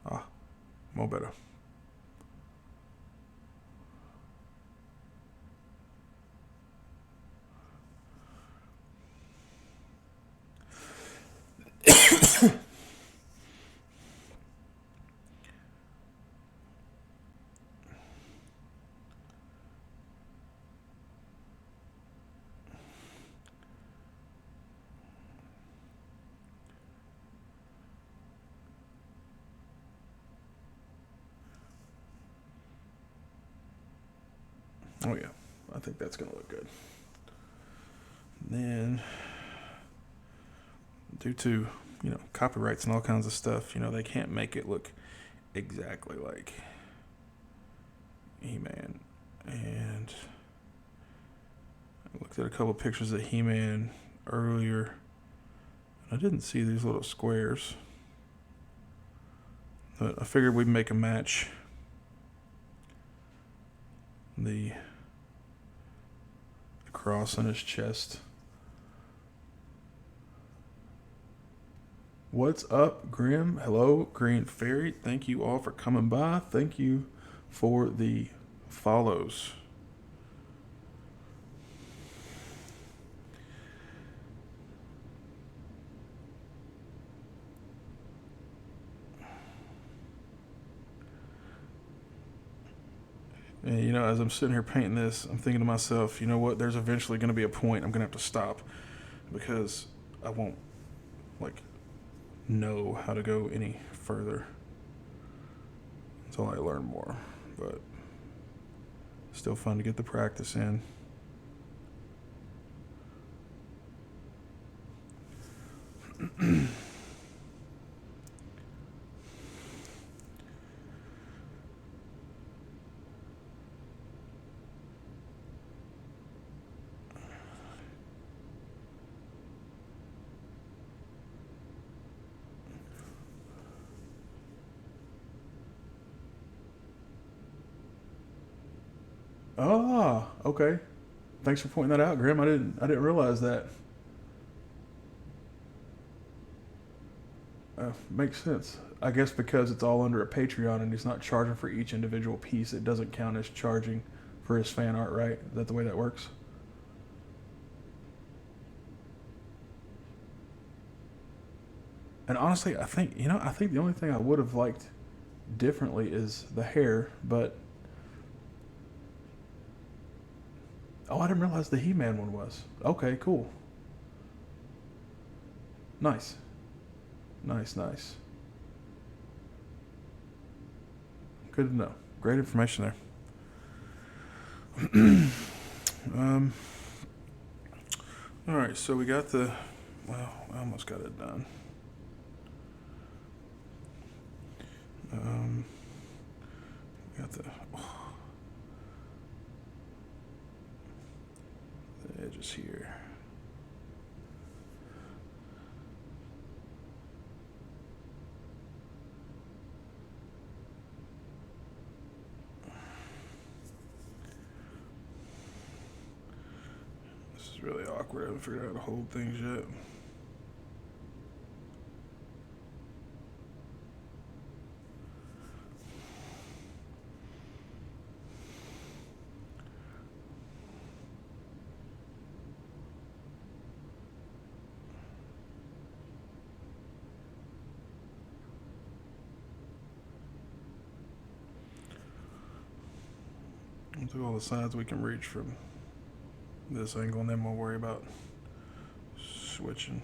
Ah, more better. Oh yeah, I think that's gonna look good. And then, due to copyrights and all kinds of stuff, they can't make it look exactly like He-Man. And I looked at a couple pictures of He-Man earlier. I didn't see these little squares, but I figured we'd make a match. The cross on his chest. What's up, Grim? Hello, Green Fairy. Thank you all for coming by. Thank you for the follows. And, as I'm sitting here painting this, I'm thinking to myself, you know what? There's eventually going to be a point I'm going to have to stop because I won't, know how to go any further until I learn more. But still fun to get the practice in. Ah, okay. Thanks for pointing that out, Grim. I didn't realize that. Makes sense. I guess because it's all under a Patreon and he's not charging for each individual piece, it doesn't count as charging for his fan art, right? Is that the way that works? And honestly, I think the only thing I would have liked differently is the hair, but I didn't realize the He-Man one was. Okay, cool. Nice. Nice. Good to know. Great information there. All right, so we got I almost got it done. Got the edges here. This is really awkward. I haven't figured out how to hold things yet. To all the sides we can reach from this angle, and then we'll worry about switching.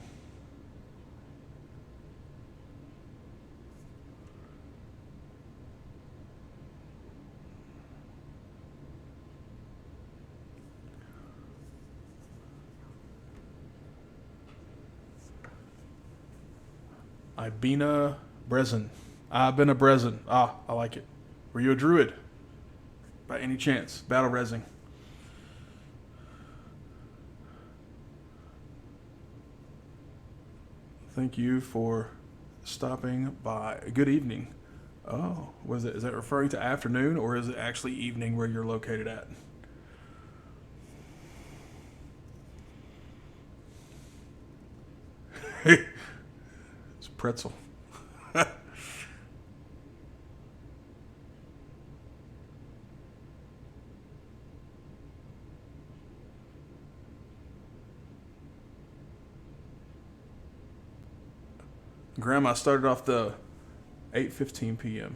Ibina Brezen. I've been a Brezen. I like it. Were you a druid? By any chance? Battle resing. Thank you for stopping by. Good evening. Oh, is that referring to afternoon or is it actually evening where you're located at? It's pretzel. Grandma started off the 8:15 p.m.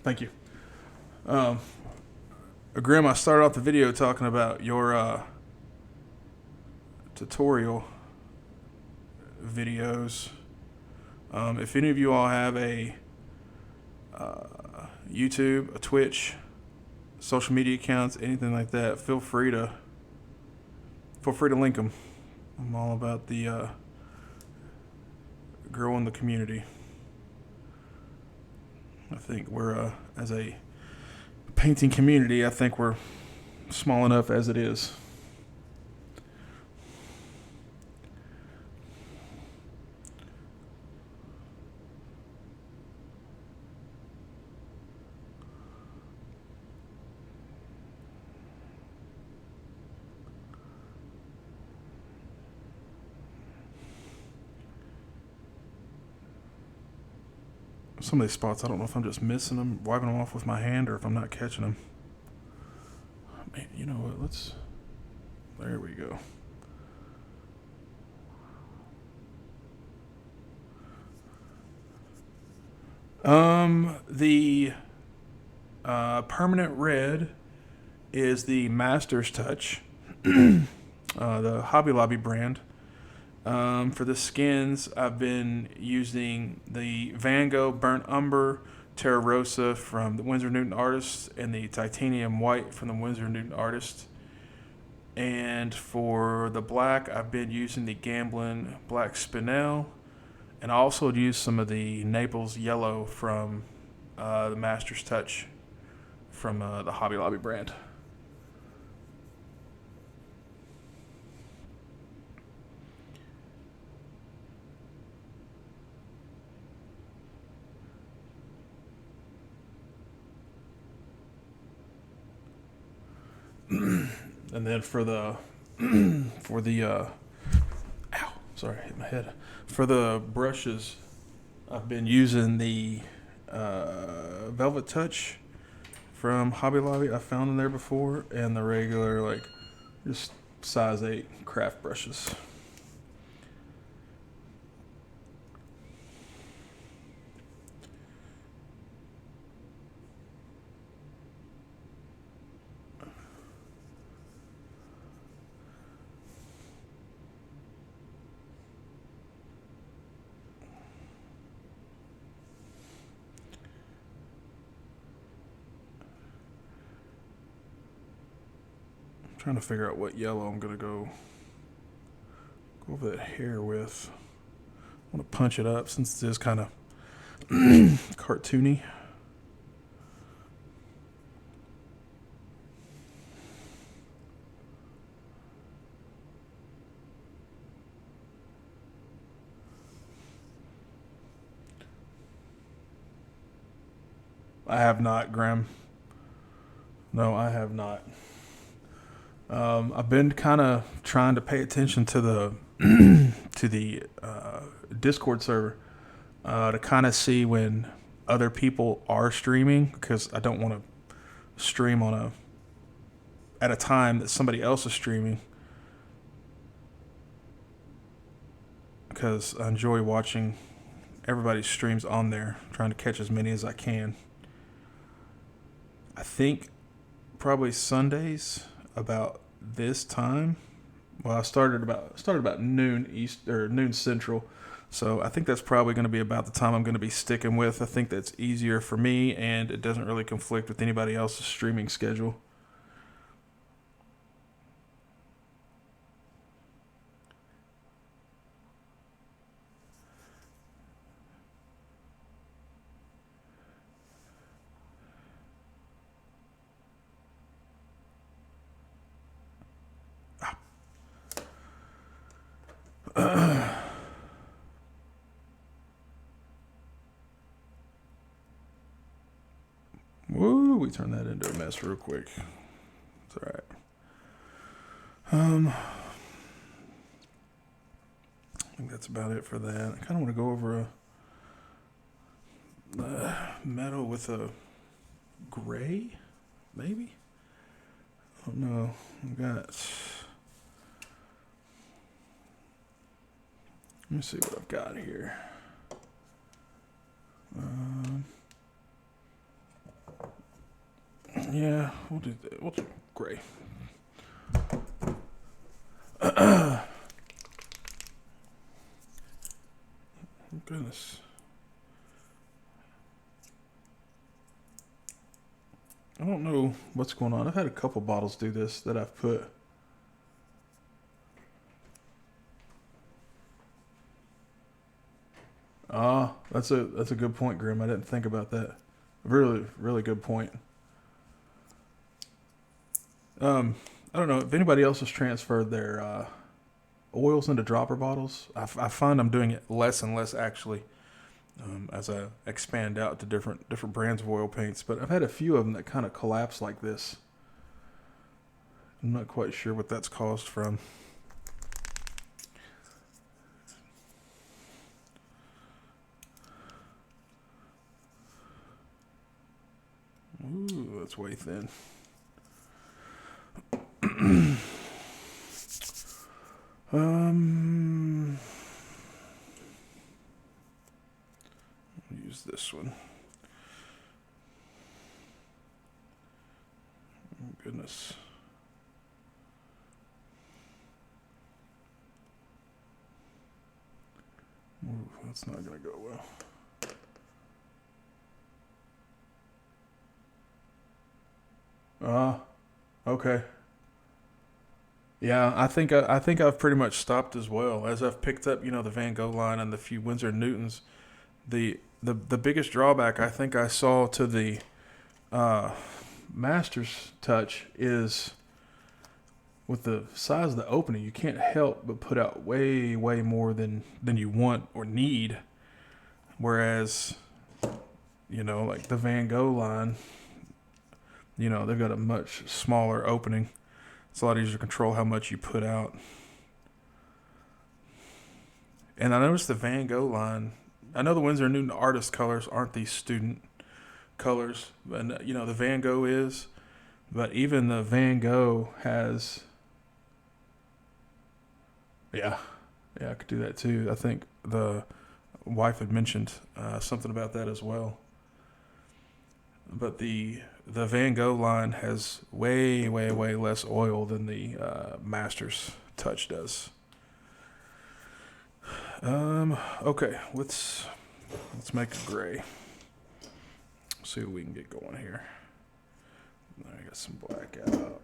Thank you. Grandma started off the video talking about your tutorial videos. If any of you all have a YouTube, a Twitch, social media accounts, anything like that, feel free to link them. I'm all about the growing the community. I think we're as a painting community, I think we're small enough as it is. Some of these spots, I don't know if I'm just missing them, wiping them off with my hand, or if I'm not catching them. Man, you know what? There we go. The permanent red is the Master's Touch, the Hobby Lobby brand. For the skins, I've been using the Van Gogh Burnt Umber Terra Rosa from the Winsor Newton Artist and the Titanium White from the Winsor Newton Artist. And for the black, I've been using the Gamblin Black Spinel, and I also used some of the Naples Yellow from the Master's Touch from the Hobby Lobby brand. And then for the ow, sorry, I hit my head. For the brushes, I've been using the Velvet Touch from Hobby Lobby. I found them there before, and the regular, like, just size 8 craft brushes. Trying to figure out what yellow I'm gonna go over that hair with. I want to punch it up since it is kind of cartoony. I have not, Graham. No, I have not. I've been kind of trying to pay attention to the to the Discord server to kind of see when other people are streaming, because I don't want to stream at a time that somebody else is streaming, because I enjoy watching everybody's streams on there, trying to catch as many as I can. I think probably Sundays about this time. Well, I started about noon East or noon Central, so I think that's probably going to be about the time I'm going to be sticking with. I think that's easier for me, and it doesn't really conflict with anybody else's streaming schedule. Woo, we turned that into a mess real quick. It's all right. I think that's about it for that. I kind of want to go over a metal with a gray, maybe? I don't know. I've got... Let me see what I've got here. Yeah, we'll do that. We'll do gray. Goodness. I don't know what's going on. I've had a couple bottles do this that I've put. That's a good point, Grim. I didn't think about that. Really, really good point. I don't know if anybody else has transferred their oils into dropper bottles. I find I'm doing it less and less actually, as I expand out to different brands of oil paints. But I've had a few of them that kind of collapse like this. I'm not quite sure what that's caused from. Ooh, that's way thin. Use this one. Oh, goodness. Ooh, that's not going to go well. Okay. Yeah, I think I've pretty much stopped as well. As I've picked up, the Van Gogh line and the few Winsor Newtons, the biggest drawback I think I saw to the Masters Touch is with the size of the opening, you can't help but put out way more than you want or need. Whereas, like the Van Gogh line, they've got a much smaller opening. It's a lot easier to control how much you put out. And I noticed the Van Gogh line, I know the Winsor & Newton artist colors aren't these student colors, and the Van Gogh is, but even the Van Gogh has, yeah, I could do that too. I think the wife had mentioned something about that as well. But the Van Gogh line has way less oil than the Masters Touch does. Okay, let's make a gray. See what we can get going here. I got some black out.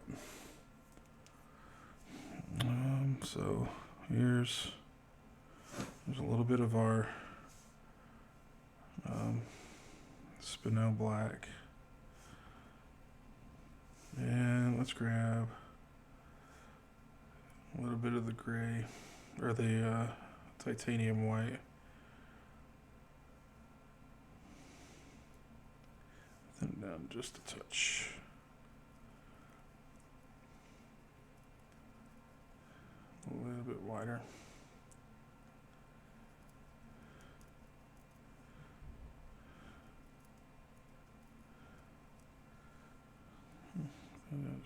So there's a little bit of our Spinel black. And let's grab a little bit of the gray, or the titanium white. Thin down just a touch. A little bit wider.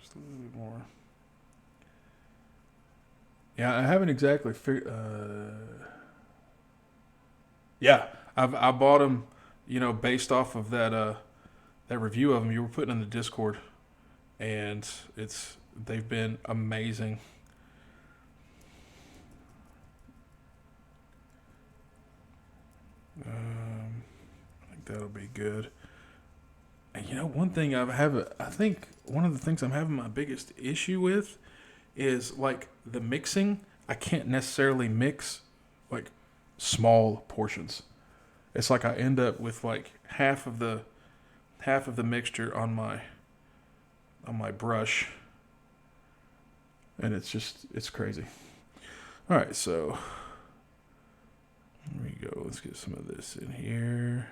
Just a little bit more. Yeah, I haven't exactly figured. Yeah, I bought them, based off of that review of them you were putting in the Discord, and they've been amazing. I think that'll be good. And one thing I think one of the things I'm having my biggest issue with is like the mixing. I can't necessarily mix like small portions. It's like I end up with like half of the mixture on my brush, and it's crazy. All right, so there we go. Let's get some of this in here.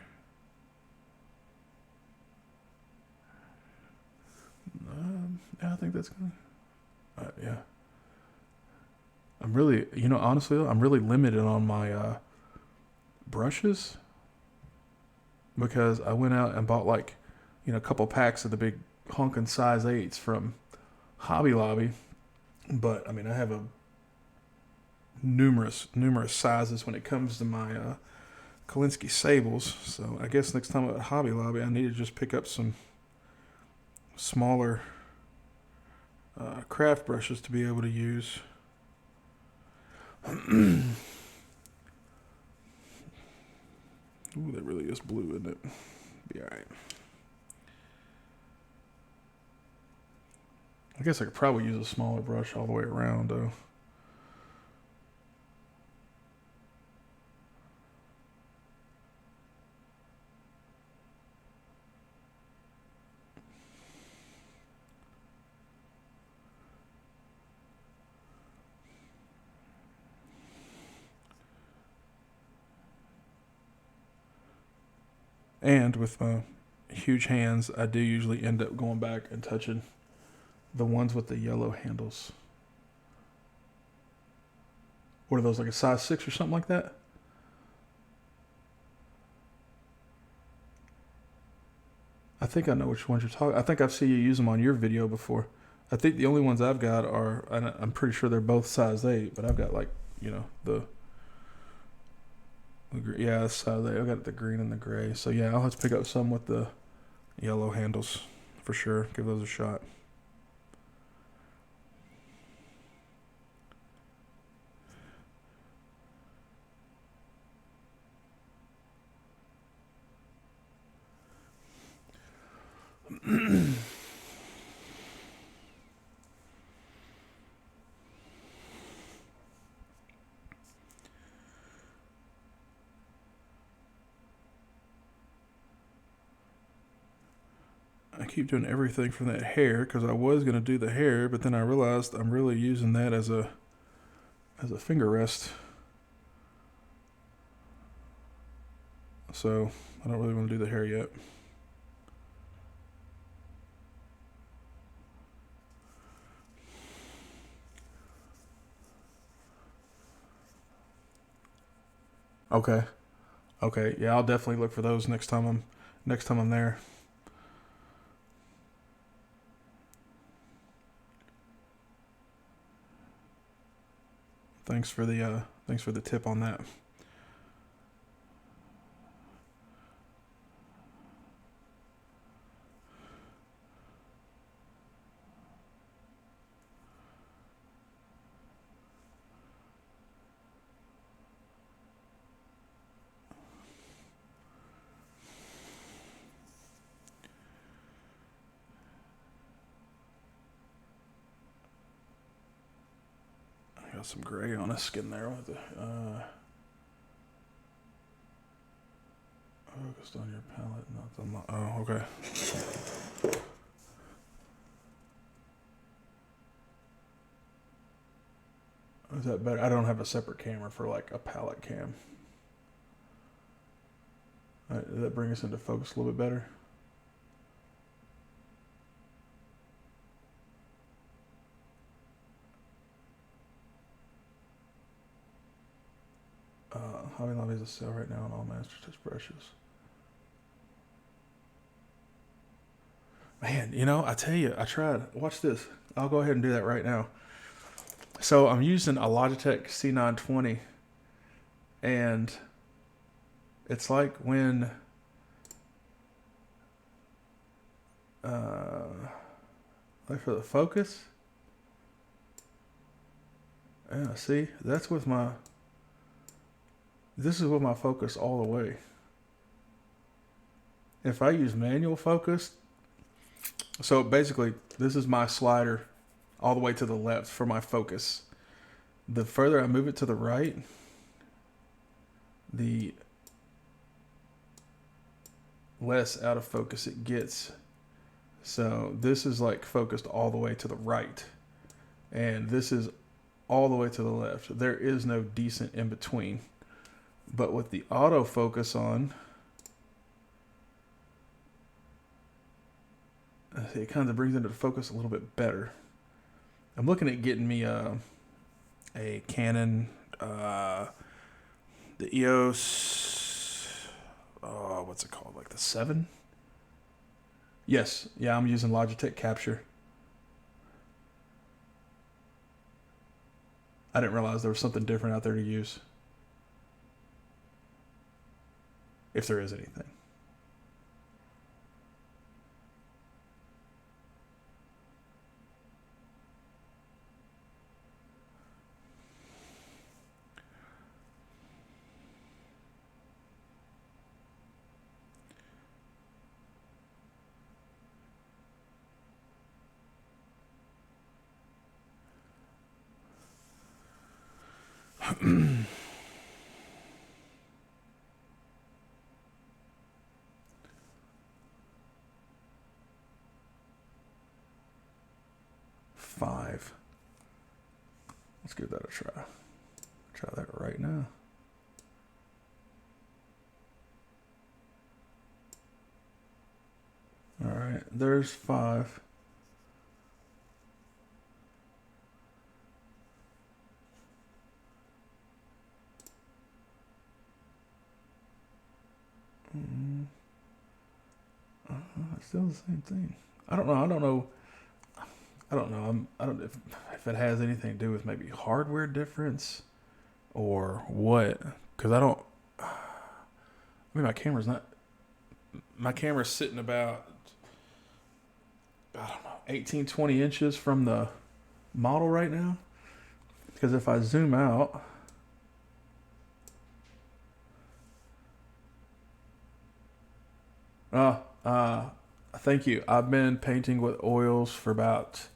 I think that's gonna. Yeah. I'm really, honestly, I'm really limited on my brushes because I went out and bought like, a couple packs of the big honkin' size 8s from Hobby Lobby. But I mean, I have numerous sizes when it comes to my Kolinsky Sables. So I guess next time at Hobby Lobby, I need to just pick up some smaller craft brushes to be able to use. Ooh, that really is blue, isn't it? Be alright. I guess I could probably use a smaller brush all the way around, though. And with my huge hands, I do usually end up going back and touching the ones with the yellow handles. What are those, like a size 6 or something like that? I think I know which ones you're talking. I think I've seen you use them on your video before. I think the only ones I've got are, and I'm pretty sure they're both size 8, but I've got like, the yeah, size 8. I've got the green and the gray. So yeah, I'll have to pick up some with the yellow handles for sure. Give those a shot. I keep doing everything from that hair because I was going to do the hair, but then I realized I'm really using that as a finger rest. So I don't really want to do the hair yet. Okay. Okay. Yeah, I'll definitely look for those next time I'm there. Thanks for the tip on that. I got some gray on his skin there with the focused on your palette, not the oh, okay. Is that better? I don't have a separate camera for like a palette cam. Does that bring us into focus a little bit better? Hobby Lobby is a sale right now on all Master Touch brushes. Man, I tell you, I tried. Watch this. I'll go ahead and do that right now. So I'm using a Logitech C920, and it's like when like for the focus. Yeah, see, this is with my focus all the way. If I use manual focus, so basically this is my slider all the way to the left for my focus. The further I move it to the right, the less out of focus it gets. So this is like focused all the way to the right, and this is all the way to the left. There is no decent in between. But with the autofocus on, it kind of brings into focus a little bit better. I'm looking at getting me a Canon, the EOS, what's it called? Like the 7? Yes. Yeah, I'm using Logitech Capture. I didn't realize there was something different out there to use. If there is anything. 5. Let's give that a try. Try that right now. All right, there's 5. Still the same thing. I don't know. I don't know. I don't know if it has anything to do with maybe hardware difference or what. Because I don't. I mean, my camera's not. My camera's sitting about, I don't know, 18, 20 inches from the model right now. Because if I zoom out, thank you. I've been painting with oils for about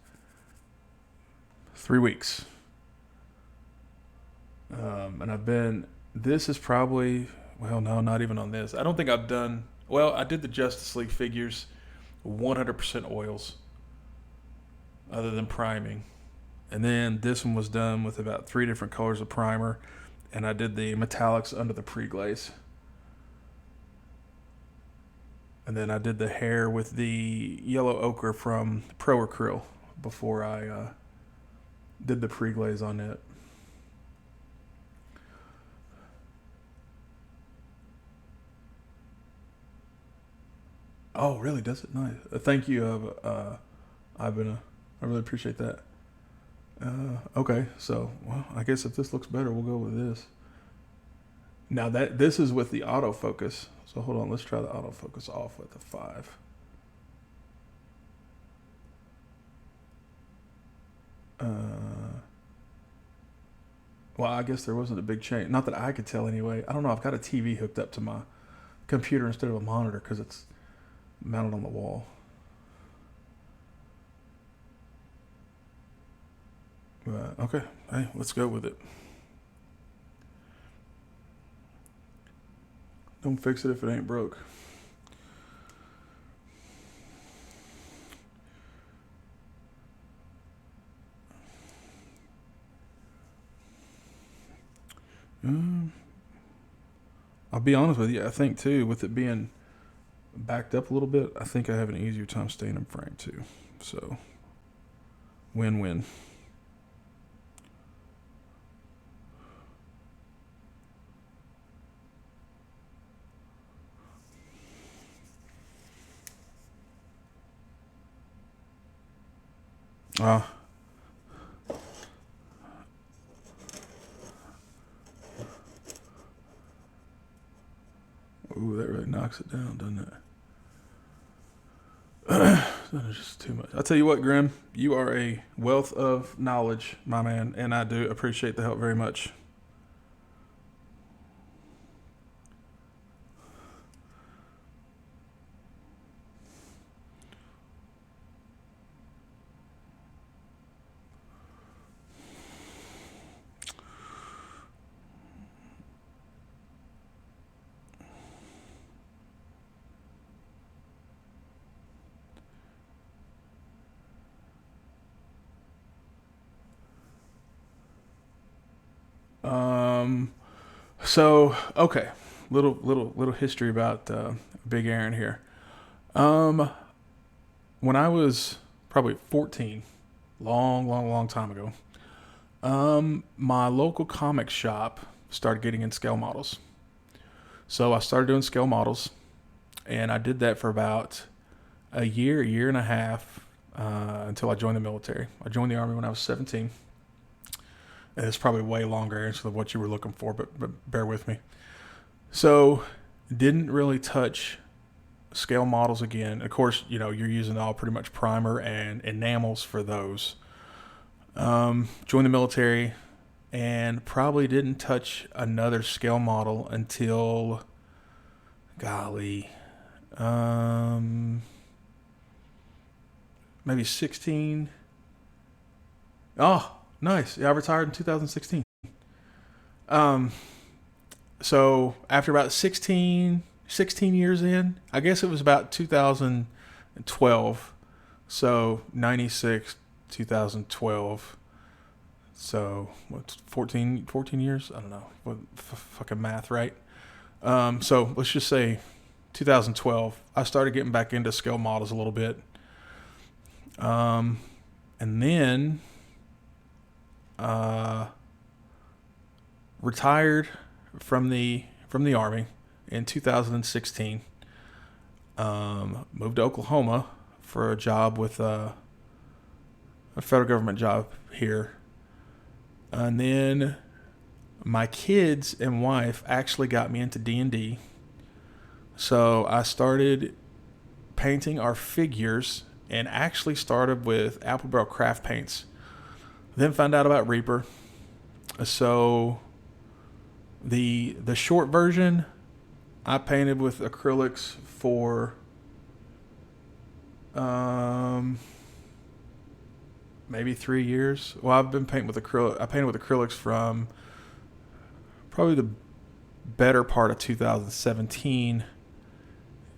3 weeks. And this is probably, well, no, not even on this. I don't think I've done, well, I did the Justice League figures 100% oils other than priming. And then this one was done with about 3 different colors of primer. And I did the metallics under the pre-glaze. And then I did the hair with the yellow ochre from Pro Acryl before I did the pre-glaze on it. Oh, really? Does it? Nice. Thank you, I really appreciate that. Okay, so, well, I guess if this looks better, we'll go with this. Now, this is with the autofocus. So hold on, let's try the autofocus off with the 5. Well, I guess there wasn't a big change. Not that I could tell anyway. I don't know. I've got a TV hooked up to my computer instead of a monitor because it's mounted on the wall. Okay, hey, let's go with it. Don't fix it if it ain't broke. I'll be honest with you. I think too, with it being backed up a little bit, I think I have an easier time staying in frame too. So, win-win. Ooh, that really knocks it down, doesn't it? That is just too much. I'll tell you what, Grim, you are a wealth of knowledge, my man, and I do appreciate the help very much. So okay, little history about Big Aaron here. When I was probably 14, long time ago, my local comic shop started getting in scale models. So I started doing scale models, and I did that for about a year and a half, until I joined the military. I joined the Army when I was 17. And it's probably way longer answer than what you were looking for, but bear with me. So, didn't really touch scale models again. Of course, you're using all pretty much primer and enamels for those. Joined the military and probably didn't touch another scale model until, golly, maybe 16. Oh, nice. Yeah, I retired in 2016. So after about 16 years in, I guess it was about 2012. So 96, 2012. So what's 14 years? I don't know. What fucking math, right? So let's just say 2012. I started getting back into scale models a little bit. And then retired from the Army in 2016. Moved to Oklahoma for a job with a federal government job here. And then my kids and wife actually got me into D&D. So I started painting our figures and actually started with Apple Barrel craft paints. Then found out about Reaper. So the short version, I painted with acrylics for maybe 3 years. Well, I've been painting with acrylic. I painted with acrylics from probably the better part of 2017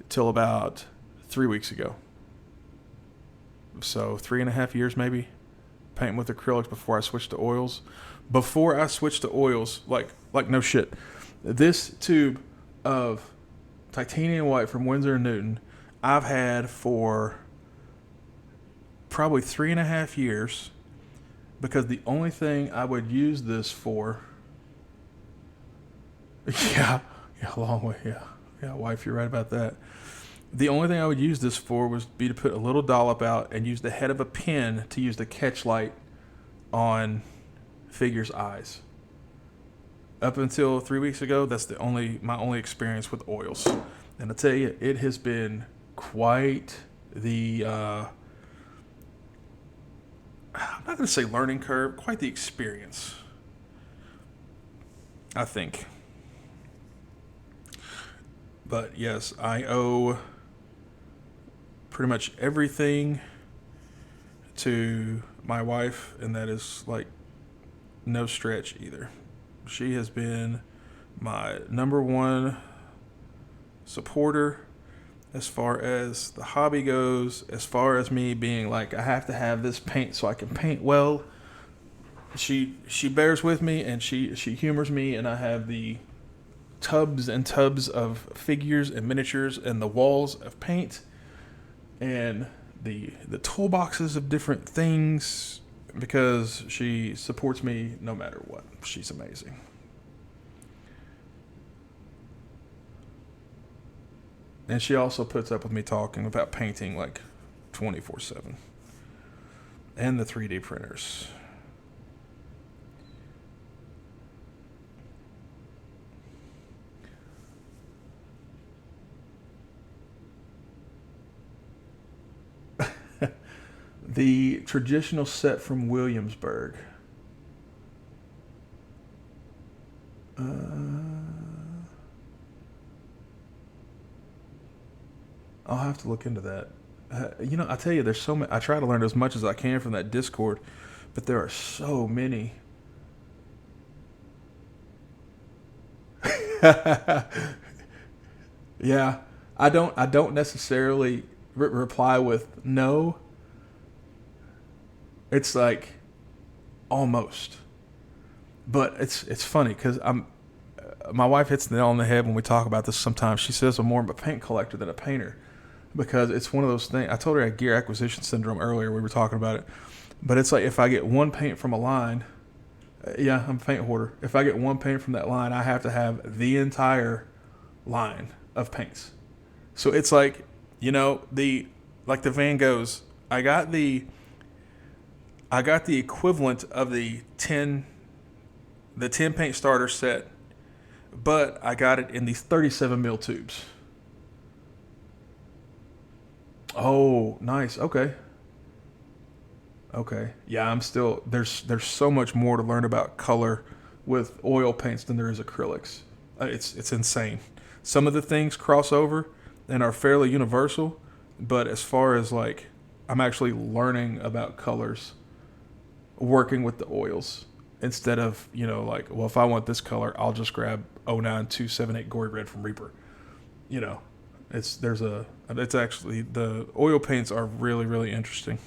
till about 3 weeks ago. So 3.5 years maybe painting with acrylics before I switched to oils. Before I switched to oils, like no shit, this tube of titanium white from Winsor & Newton I've had for probably 3.5 years, because the only thing I would use this for, yeah, a long way, yeah, wife, you're right about that. The only thing I would use this for was to put a little dollop out and use the head of a pin to use the catch light on figures' eyes. Up until 3 weeks ago, that's my only experience with oils. And I tell you, it has been quite the, I'm not going to say learning curve, quite the experience, I think. But yes, I owe pretty much everything to my wife, and that is like no stretch either. She has been my number one supporter as far as the hobby goes, as far as me being like, I have to have this paint so I can paint well. She bears with me, and she humors me, and I have the tubs and tubs of figures and miniatures and the walls of paint and the toolboxes of different things, because she supports me no matter what. She's amazing. And she also puts up with me talking about painting like 24/7. And the 3D printers. The traditional set from Williamsburg. I'll have to look into that. I tell you, there's so many. I try to learn as much as I can from that Discord, but there are so many. Yeah, I don't necessarily reply with no. It's like almost, but it's funny because my wife hits the nail on the head when we talk about this. Sometimes she says I'm more of a paint collector than a painter, because it's one of those things. I told her I had gear acquisition syndrome earlier. We were talking about it, but it's like if I get one paint from a line, yeah, I'm a paint hoarder. If I get one paint from that line, I have to have the entire line of paints. So it's like, the Van Goghs. I got the equivalent of the 10 paint starter set, but I got it in these 37 mil tubes. Oh, nice. Okay. Yeah, I'm still there's so much more to learn about color with oil paints than there is acrylics. It's insane. Some of the things cross over and are fairly universal, but as far as like I'm actually learning about colors working with the oils, instead of, like, well, if I want this color, I'll just grab 09278 Gory Red from Reaper. You know, it's actually, the oil paints are really, really interesting.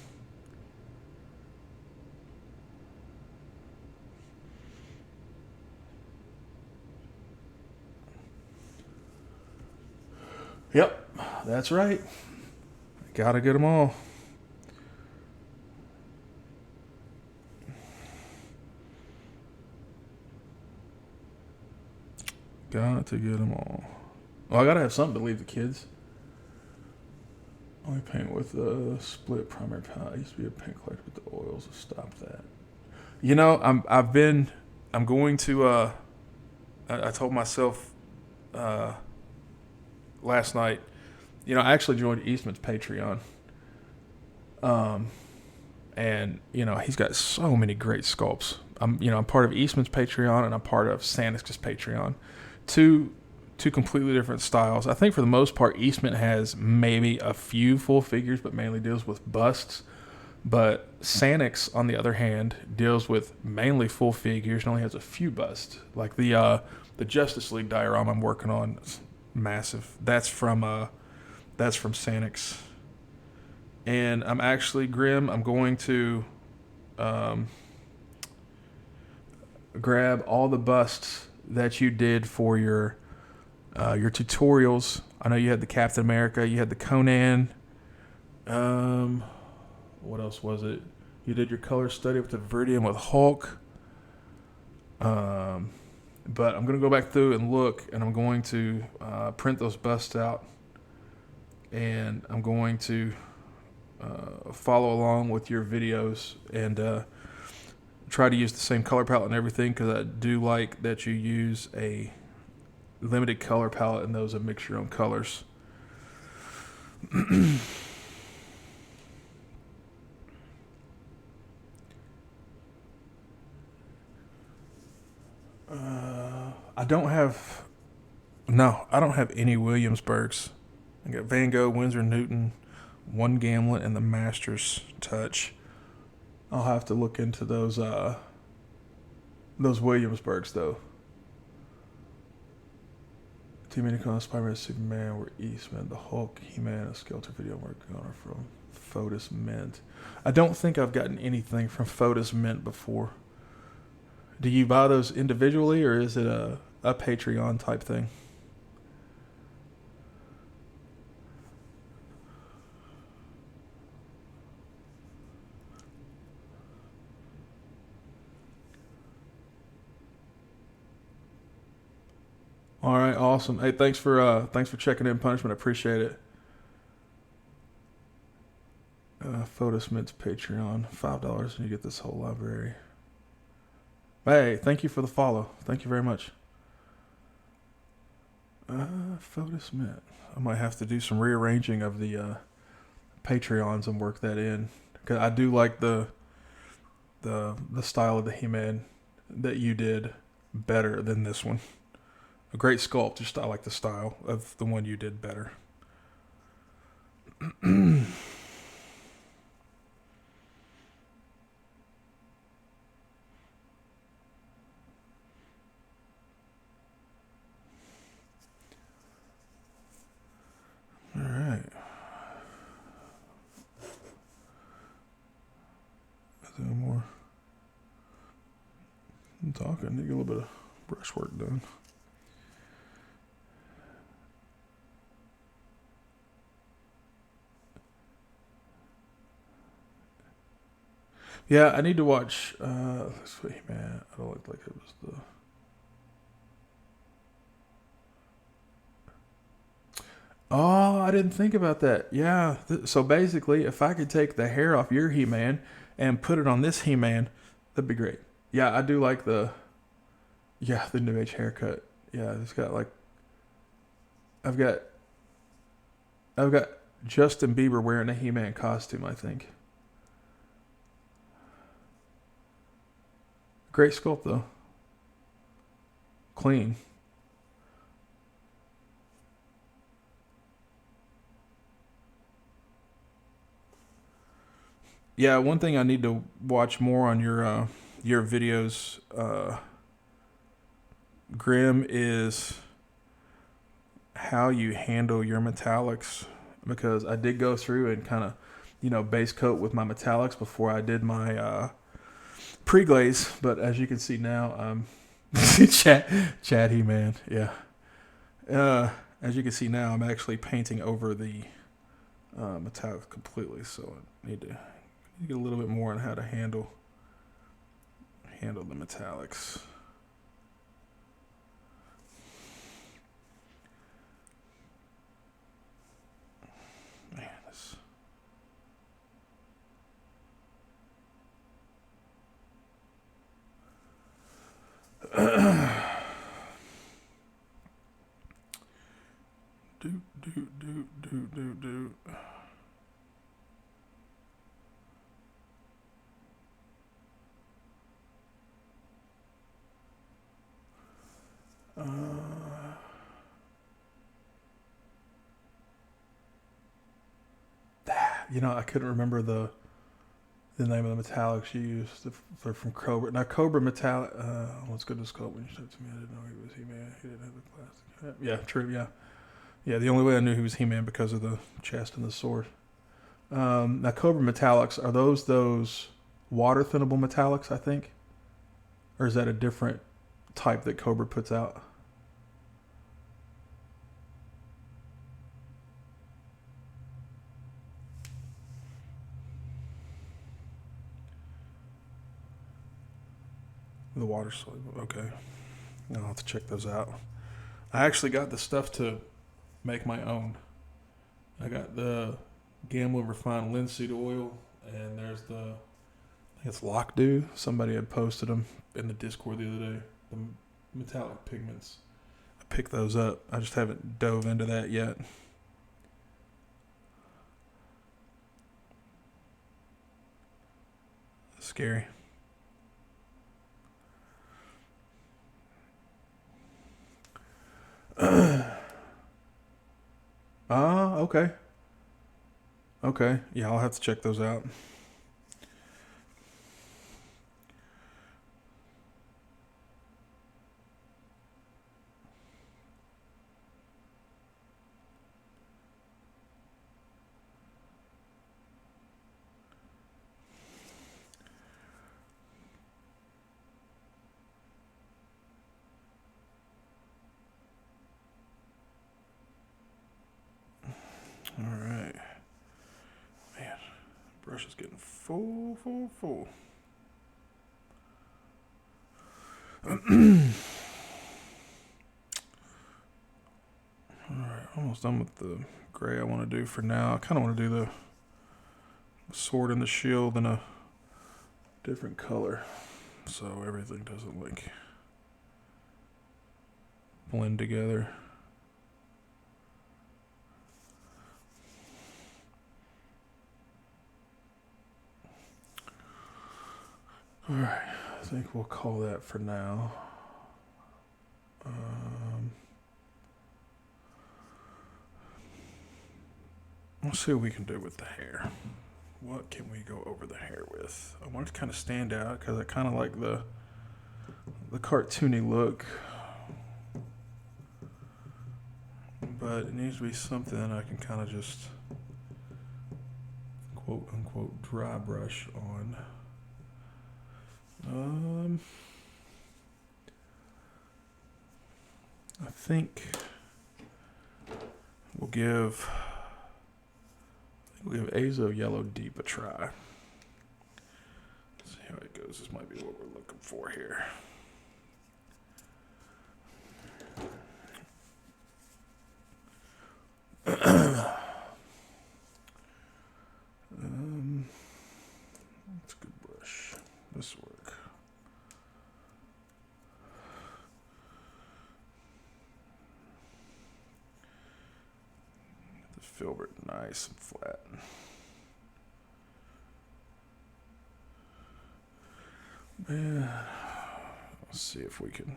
Yep, that's right. Gotta get them all. Got to get them all. Well, I gotta have something to leave the kids. Only paint with a split primary palette. I used to be a paint collector with the oils. To stop that. I'm going to. I told myself last night. I actually joined Eastman's Patreon. And he's got so many great sculpts. I'm part of Eastman's Patreon and I'm part of Sanix's Patreon. Two completely different styles. I think for the most part, Eastman has maybe a few full figures, but mainly deals with busts. But Sanix, on the other hand, deals with mainly full figures and only has a few busts. Like the Justice League diorama I'm working on is massive. That's from Sanix. And I'm actually, Grim, I'm going to grab all the busts that you did for your tutorials. I know you had the Captain America, you had the Conan. What else was it? You did your color study with the Viridian with Hulk. But I'm going to go back through and look, and I'm going to print those busts out. And I'm going to follow along with your videos and try to use the same color palette and everything, because I do like that you use a limited color palette and those that mix your own colors. I don't have any Williamsburgs. I got Van Gogh, Winsor Newton, one Gamlet, and the Master's Touch. I'll have to look into those Williamsburgs though. Too many calls Spider-Man, Superman, were Eastman, the Hulk, He-Man, a Skeletor video I'm working on from Fotis Mint. I don't think I've gotten anything from Fotis Mint before. Do you buy those individually, or is it a Patreon type thing? All right, awesome. Hey, thanks for checking in, Punishment. I appreciate it. Fotis Mint's Patreon, $5, and you get this whole library. Hey, thank you for the follow. Thank you very much. Fotis Mint. I might have to do some rearranging of the Patreons and work that in, because I do like the style of the He-Man that you did better than this one. A great sculpt, just I like the style of the one you did better. All right. Is there more? I'm talking. I need to get a little bit of brushwork done. Yeah, I need to watch. Let's see, man. I don't look like it was the. Oh, I didn't think about that. Yeah. So basically, if I could take the hair off your He-Man and put it on this He-Man, that'd be great. Yeah, I do like the New Age haircut. Yeah, it's got like. I've got Justin Bieber wearing a He-Man costume, I think. Great sculpt though. Clean. Yeah, one thing I need to watch more on your your videos. Grim is how you handle your metallics, because I did go through and kind of, base coat with my metallics before I did my pre-glaze. But as you can see now, Chad He-Man, yeah. As you can see now, I'm actually painting over the metallics completely, so I need to get a little bit more on how to handle the metallics. Man, this. Do. I couldn't remember the name of the metallics you used. They're from Cobra. Now, Cobra metallic. Let's go to this scope. When you said it to me, I didn't know he was He-Man. He didn't have the plastic. Yeah, true. Yeah. The only way I knew he was He-Man because of the chest and the sword. Now, Cobra metallics, are those water thinnable metallics? I think, or is that a different type that Cobra puts out? The water soluble. Okay. I'll have to check those out. I actually got the stuff to make my own. I got the Gambler Refined Linseed Oil, and there's I think it's Lock Dew. Somebody had posted them in the Discord the other day. The metallic pigments. I picked those up. I just haven't dove into that yet. Scary. Okay. Okay. Yeah, I'll have to check those out. All right. Man, brush is getting full. All right, almost done with the gray I want to do for now. I kind of want to do the sword and the shield in a different color, so everything doesn't blend together. All right, I think we'll call that for now. Let's see what we can do with the hair. What can we go over the hair with? I want it to kind of stand out because I kind of like the cartoony look, but it needs to be something I can kind of just quote unquote dry brush on. I think we'll give Azo Yellow Deep a try. Let's see how it goes. This might be what we're looking for here. That's a good brush. This will work. Get the filbert nice and flat. Yeah. Let's see if we can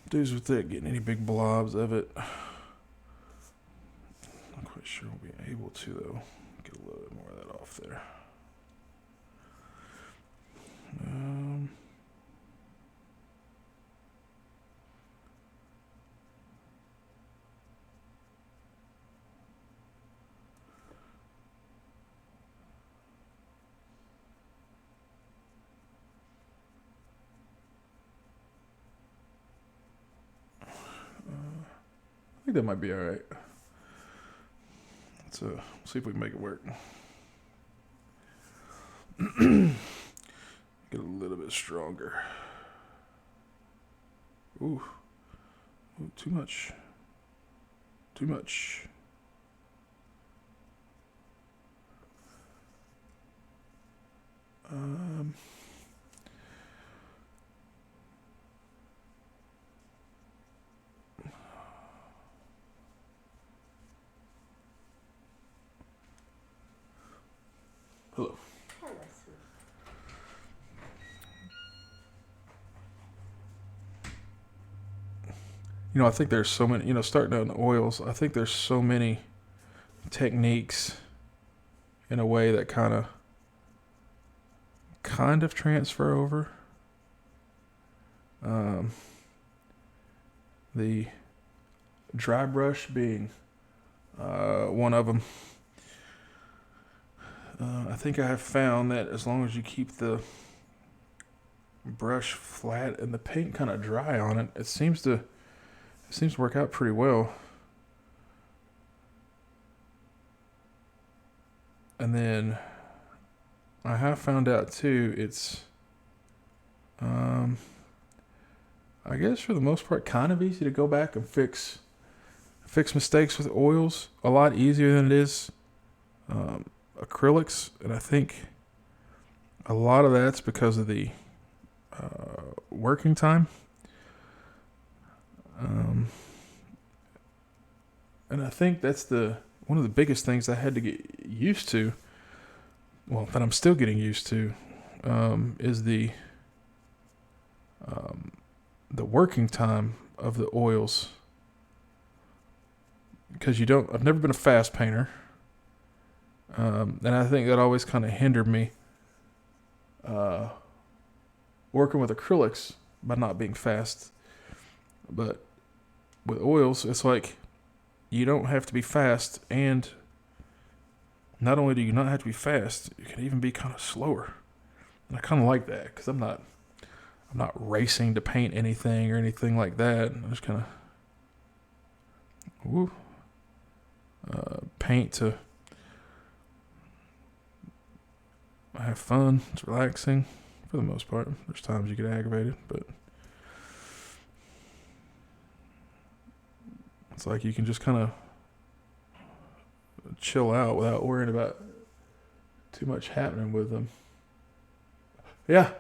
do this with it, getting any big blobs of it. Not quite sure we'll be able to, though. Get a little bit more of that off there. think that might be all right. Let's see if we can make it work. Get a little bit stronger. Ooh, too much. Too much. Hello. Hello, sweet. I think there's so many, starting out in oils, I think there's so many techniques in a way that kind of transfer over. The dry brush being one of them. I think I have found that as long as you keep the brush flat and the paint kind of dry on it, it seems to work out pretty well. And then I have found out too, it's I guess for the most part kind of easy to go back and fix mistakes with oils, a lot easier than it is acrylics. And I think a lot of that's because of the working time. And I think that's one of the biggest things I had to get used to. Well, that I'm still getting used to, is the working time of the oils. Because I've never been a fast painter. And I think that always kind of hindered me working with acrylics by not being fast. But with oils, it's like you don't have to be fast, and not only do you not have to be fast, you can even be kind of slower. And I kind of like that because I'm not racing to paint anything or anything like that. I'm just kind of paint to have fun. It's relaxing for the most part. There's times you get aggravated, but it's like you can just kind of chill out without worrying about too much happening with them. Yeah.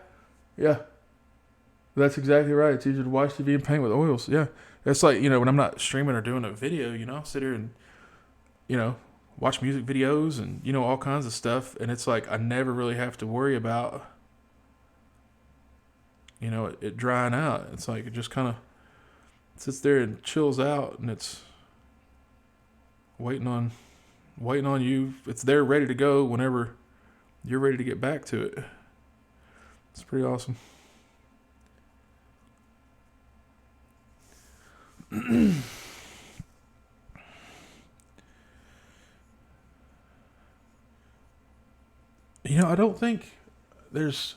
That's exactly right. It's easier to watch TV and paint with oils. Yeah. It's like, when I'm not streaming or doing a video, I'll sit here and, watch music videos and, all kinds of stuff. And it's like I never really have to worry about, it drying out. It's like it just kind of sits there and chills out, and it's waiting on you. It's there ready to go whenever you're ready to get back to it. It's pretty awesome. I don't think there's,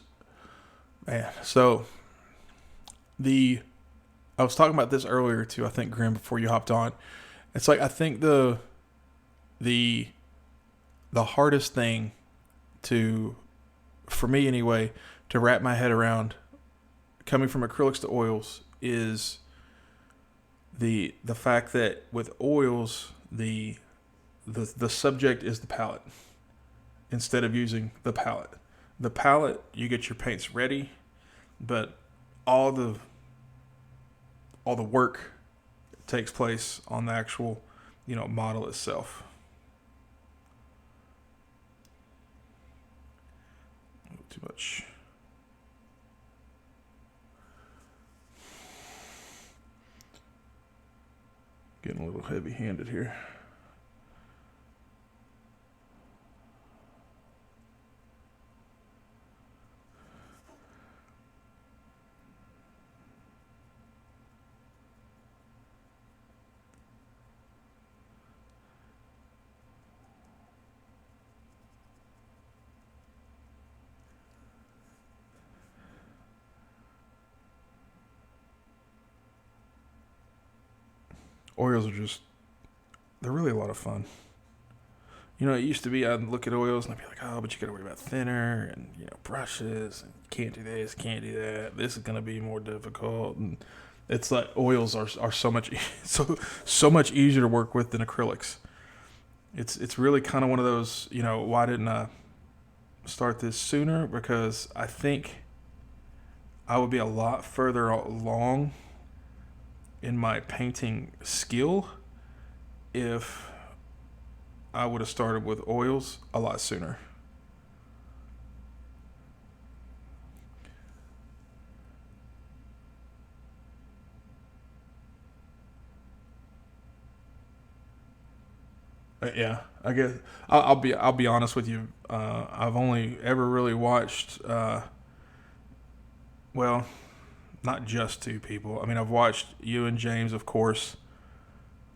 so I was talking about this earlier too, I think, Grim, before you hopped on. It's like I think the hardest thing for me anyway, to wrap my head around coming from acrylics to oils is the fact that with oils the subject is the palette instead of using the palette. The palette, you get your paints ready, but all the work takes place on the actual, model itself. Too much. Getting a little heavy-handed here. Oils are they're really a lot of fun. You know, it used to be I'd look at oils and I'd be like, oh, but you got to worry about thinner and, brushes. And can't do this, can't do that. This is going to be more difficult. And it's like oils are so much so much easier to work with than acrylics. It's really kind of one of those, why didn't I start this sooner? Because I think I would be a lot further along in my painting skill if I would have started with oils a lot sooner. Yeah, I guess I'll be honest with you. I've only ever really watched, well, not just two people. I mean, I've watched you and James, of course,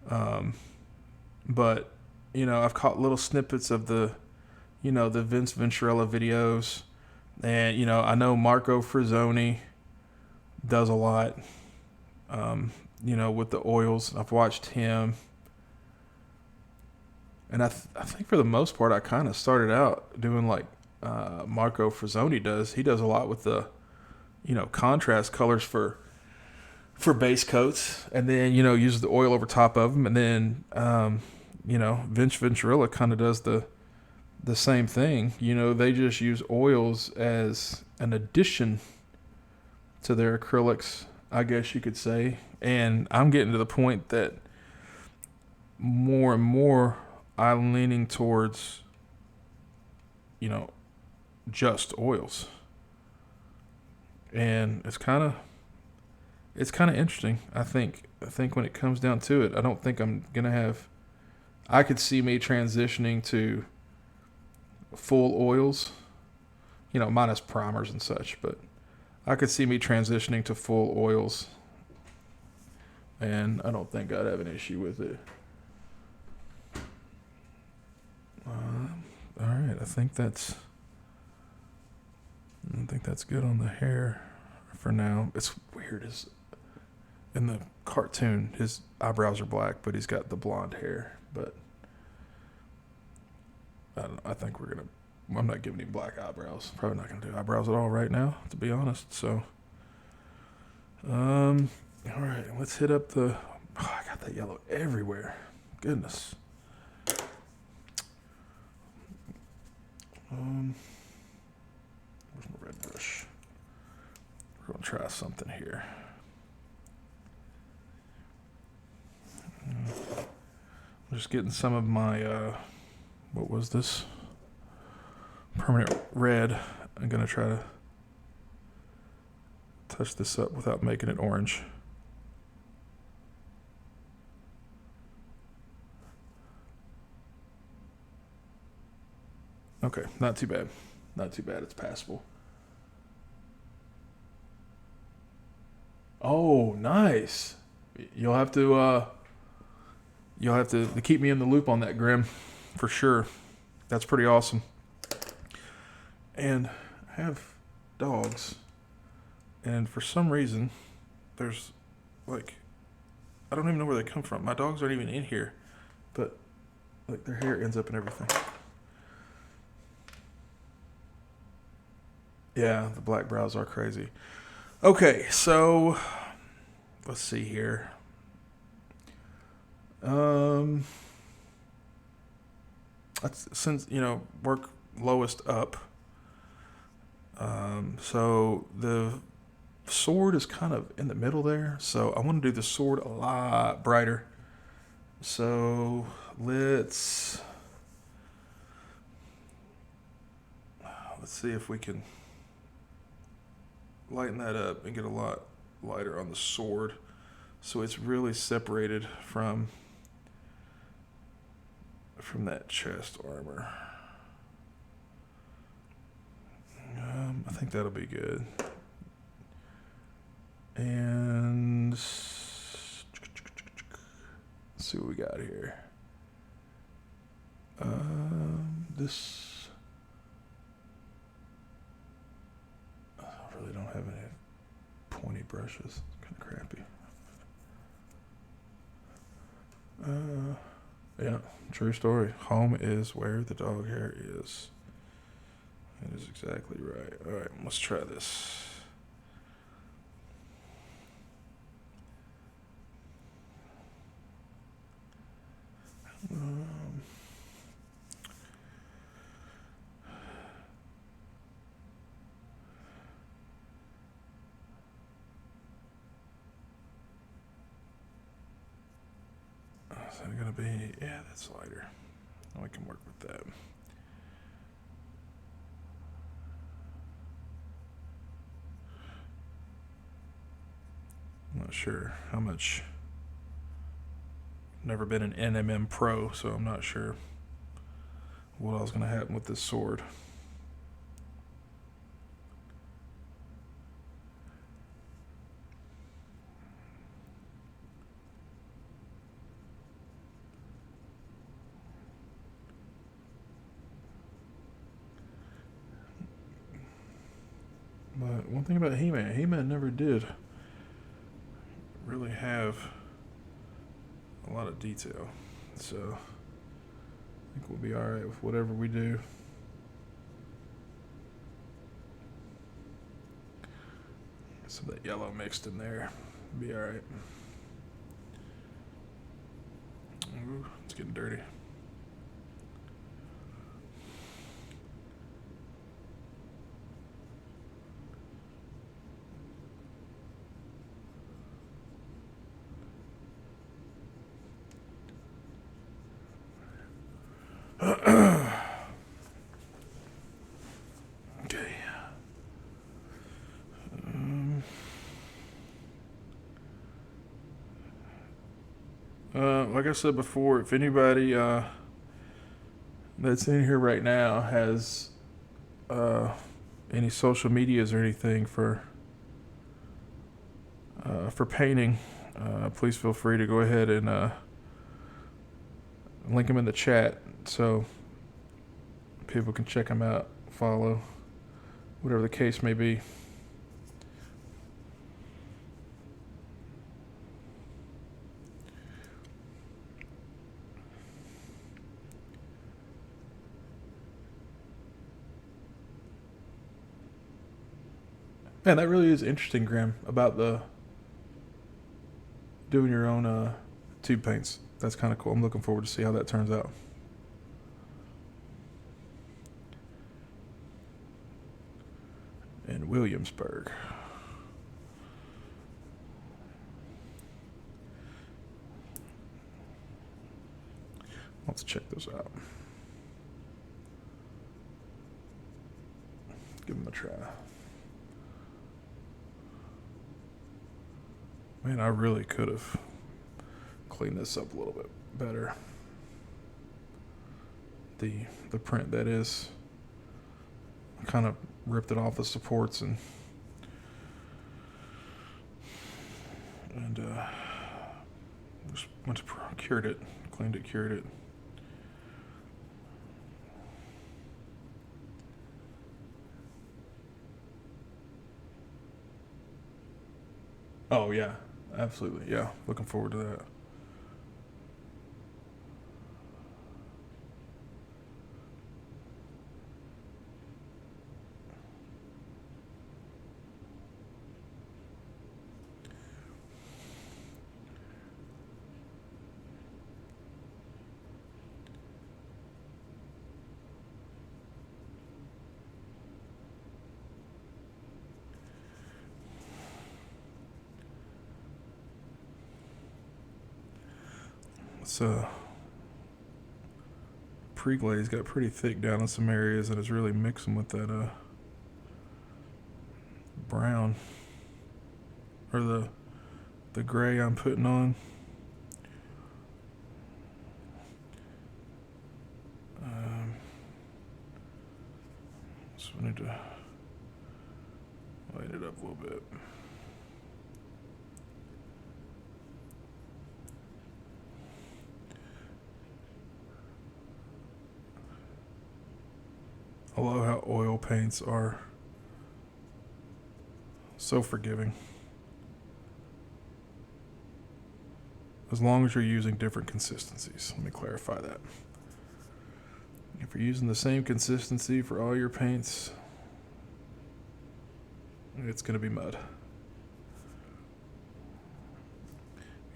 but I've caught little snippets of the Vince Venturella videos, and I know Marco Frazzoni does a lot, with the oils. I've watched him. And I think for the most part, I kind of started out doing like Marco Frazzoni does. He does a lot with the, contrast colors for base coats, and then uses the oil over top of them, and then Vince Venturella kind of does the same thing. They just use oils as an addition to their acrylics, I guess you could say. And I'm getting to the point that more and more I'm leaning towards, just oils. And it's kind of interesting. I think when it comes down to it, I don't think I'm going to have, I could see me transitioning to full oils, minus primers and such, but I could see me transitioning to full oils, and I don't think I'd have an issue with it. All right, I think that's good on the hair for now. It's weird, is in the cartoon his eyebrows are black, but he's got the blonde hair. But I think I'm not giving him black eyebrows. Probably not gonna do eyebrows at all right now, to be honest. So, all right, let's hit up the. Oh, I got that yellow everywhere. Goodness. Where's my red brush? We're gonna try something here. I'm just getting some of my what was this? Permanent red. I'm gonna try to touch this up without making it orange. Okay, not too bad. Not too bad. It's passable. Oh, nice. You'll have to keep me in the loop on that, Grim, for sure. That's pretty awesome. And I have dogs, and for some reason, there's like, I don't even know where they come from. My dogs aren't even in here, but like their hair ends up in everything. Yeah, the black brows are crazy. Okay, so let's see here. Since work lowest up. So the sword is kind of in the middle there. So I want to do the sword a lot brighter. So let's see if we can lighten that up and get a lot lighter on the sword, so it's really separated from that chest armor. I think that'll be good. And let's see what we got here. This, I really don't have any pointy brushes. It's kind of crappy. Yeah, true story. Home is where the dog hair is. That is exactly right. All right, let's try this. Is that going to be... Yeah, that's lighter. We can work with that. I'm not sure how much. Never been an NMM pro, so I'm not sure what else is going to happen with this sword. But one thing about He-Man never did really have a lot of detail. So I think we'll be alright with whatever we do. Get some of that yellow mixed in there. Be alright. Ooh, it's getting dirty. Okay. Like I said before, if anybody that's in here right now has any social medias or anything for painting, please feel free to go ahead and link them in the chat so people can check them out, follow, whatever the case may be. Man, that really is interesting, Graham, about the doing your own tube paints. That's kind of cool. I'm looking forward to see how that turns out. In Williamsburg. Let's check those out. Give them a try. Man, I really could have cleaned this up a little bit better. The print, that is. I kind of ripped it off the supports and just went to cured it, cleaned it, cured it. Oh yeah, absolutely, yeah. Looking forward to that. It's pre-glaze got pretty thick down in some areas, and it's really mixing with that brown or the gray I'm putting on. So I need to light it up a little bit. I love how oil paints are so forgiving. as long as you're using different consistencies. Let me clarify that. If you're using the same consistency for all your paints, it's going to be mud.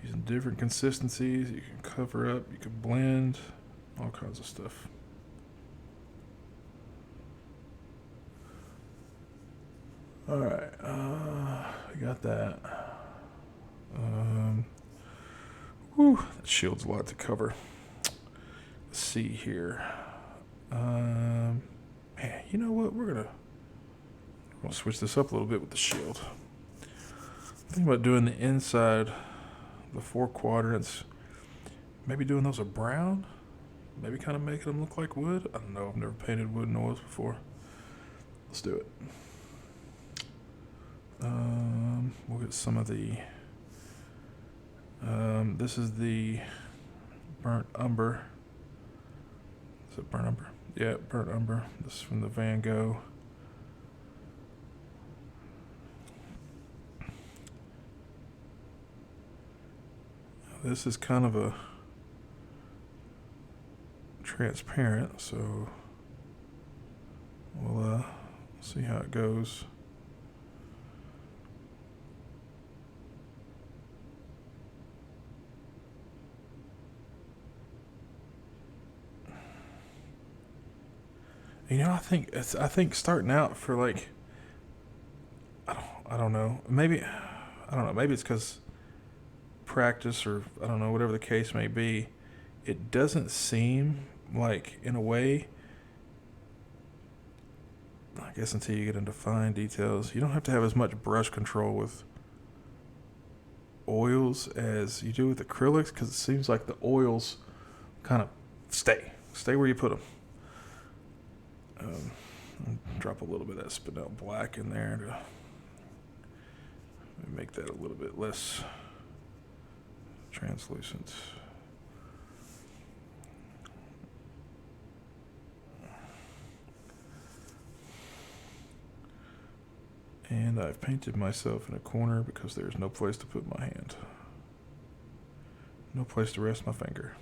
Using different consistencies, you can cover up, you can blend, all kinds of stuff. All right, I got that. That shield's a lot to cover. Let's see here. Man, you know what? We're gonna switch this up a little bit with the shield. Think about doing the inside, the 4 quadrants. Maybe doing those a brown. Maybe kind of making them look like wood. I don't know. I've never painted wood and oils before. Let's do it. We'll get some of the. This is the burnt umber. Is it burnt umber? Yeah, burnt umber. This is from the Van Gogh. This is kind of a transparent, so we'll see how it goes. You know, I think starting out for like, I don't know. Maybe it's because practice, or I don't know, whatever the case may be. It doesn't seem like, in a way, I guess until you get into fine details, you don't have to have as much brush control with oils as you do with acrylics, because it seems like the oils kind of stay where you put them. Drop a little bit of that Spinel black in there to make that a little bit less translucent. And I've painted myself in a corner because there's no place to put my hand. No place to rest my finger.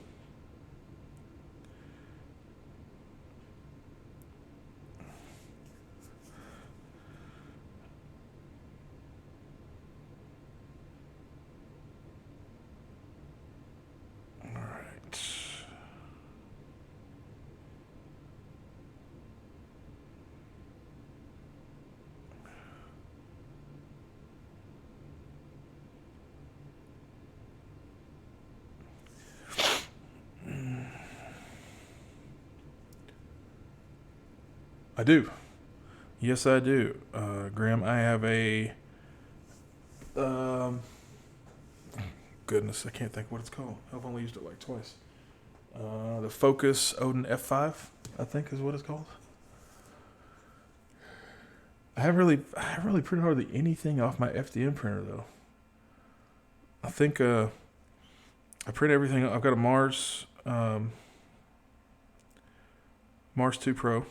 I do. Yes, I do. Graham, I have a... goodness, I can't think what it's called. I've only used it like twice. The Focus Odin F5, I think is what it's called. I haven't really printed hardly anything off my FDM printer, though. I think I print everything. I've got a Mars 2 Pro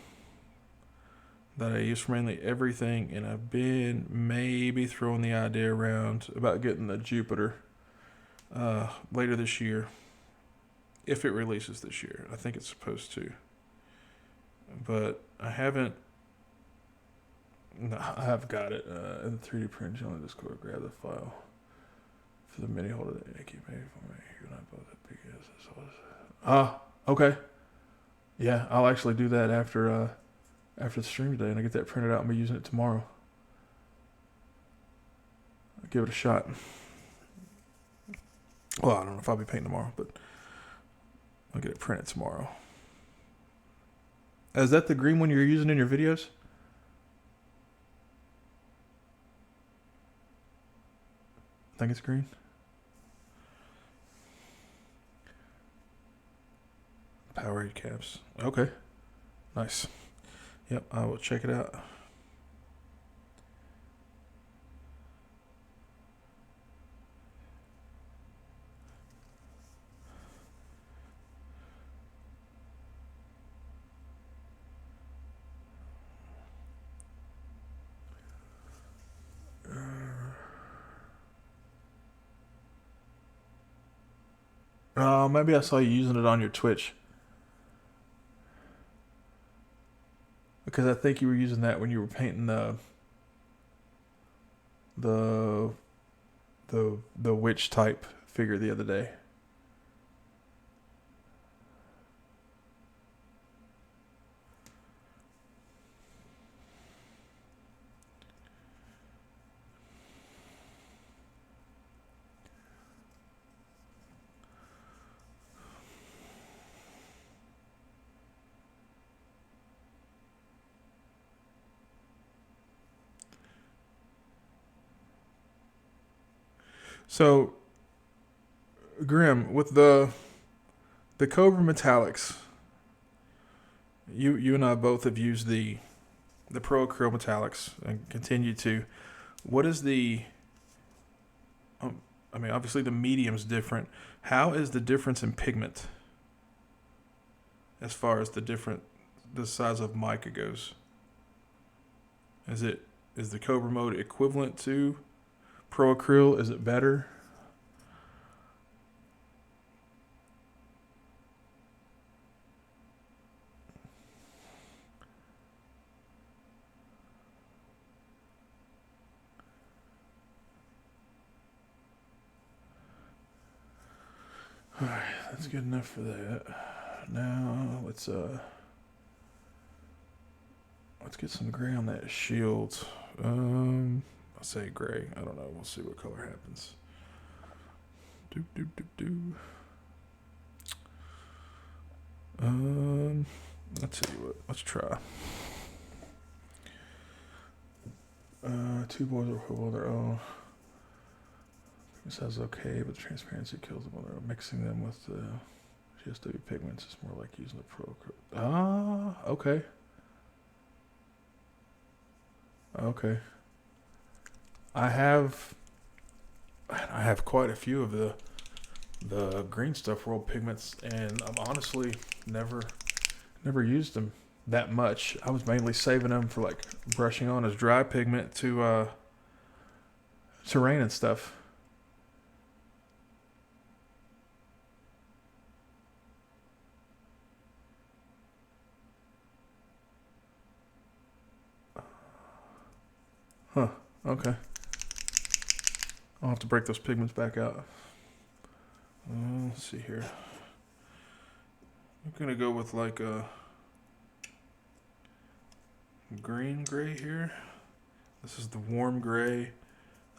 that I use for mainly everything, and I've been maybe throwing the idea around about getting the Jupiter later this year, if it releases this year. I think it's supposed to, but I haven't. No, I have got it in the 3D print. I'll just go grab the file for the mini holder that Nikki made for me. You and I both have big asses. Okay. Yeah, I'll actually do that after the stream today, and I get that printed out and be using it tomorrow. I'll give it a shot. Well, I don't know if I'll be painting tomorrow, but I'll get it printed tomorrow. Is that the green one you're using in your videos? I think it's green. Powerade caps. Okay. Nice. Yep, I will check it out. Maybe I saw you using it on your Twitch. Because I think you were using that when you were painting the the witch type figure the other day. So, Grim, with the Cobra Metallics, you and I both have used the Pro Acryl Metallics and continue to. What is the I mean, obviously the medium's different. How is the difference in pigment as far as the size of mica goes? Is the Cobra mode equivalent to Pro Acryl? Is it better? All right, that's good enough for that. Now let's get some gray on that shield. I'll say gray. I don't know. We'll see what color happens. Do do do do. I'll tell you what. Let's try. Two boys are hold their own. It says okay, but the transparency kills them when they're mixing them with the GSW pigments. It's more like using the Pro. Okay. Okay. I have quite a few of the green stuff world pigments, and I've honestly never used them that much. I was mainly saving them for like brushing on as dry pigment to terrain and stuff. Huh. Okay. I'll have to break those pigments back out. Let's see here. I'm gonna go with like a green gray here. This is the warm gray. A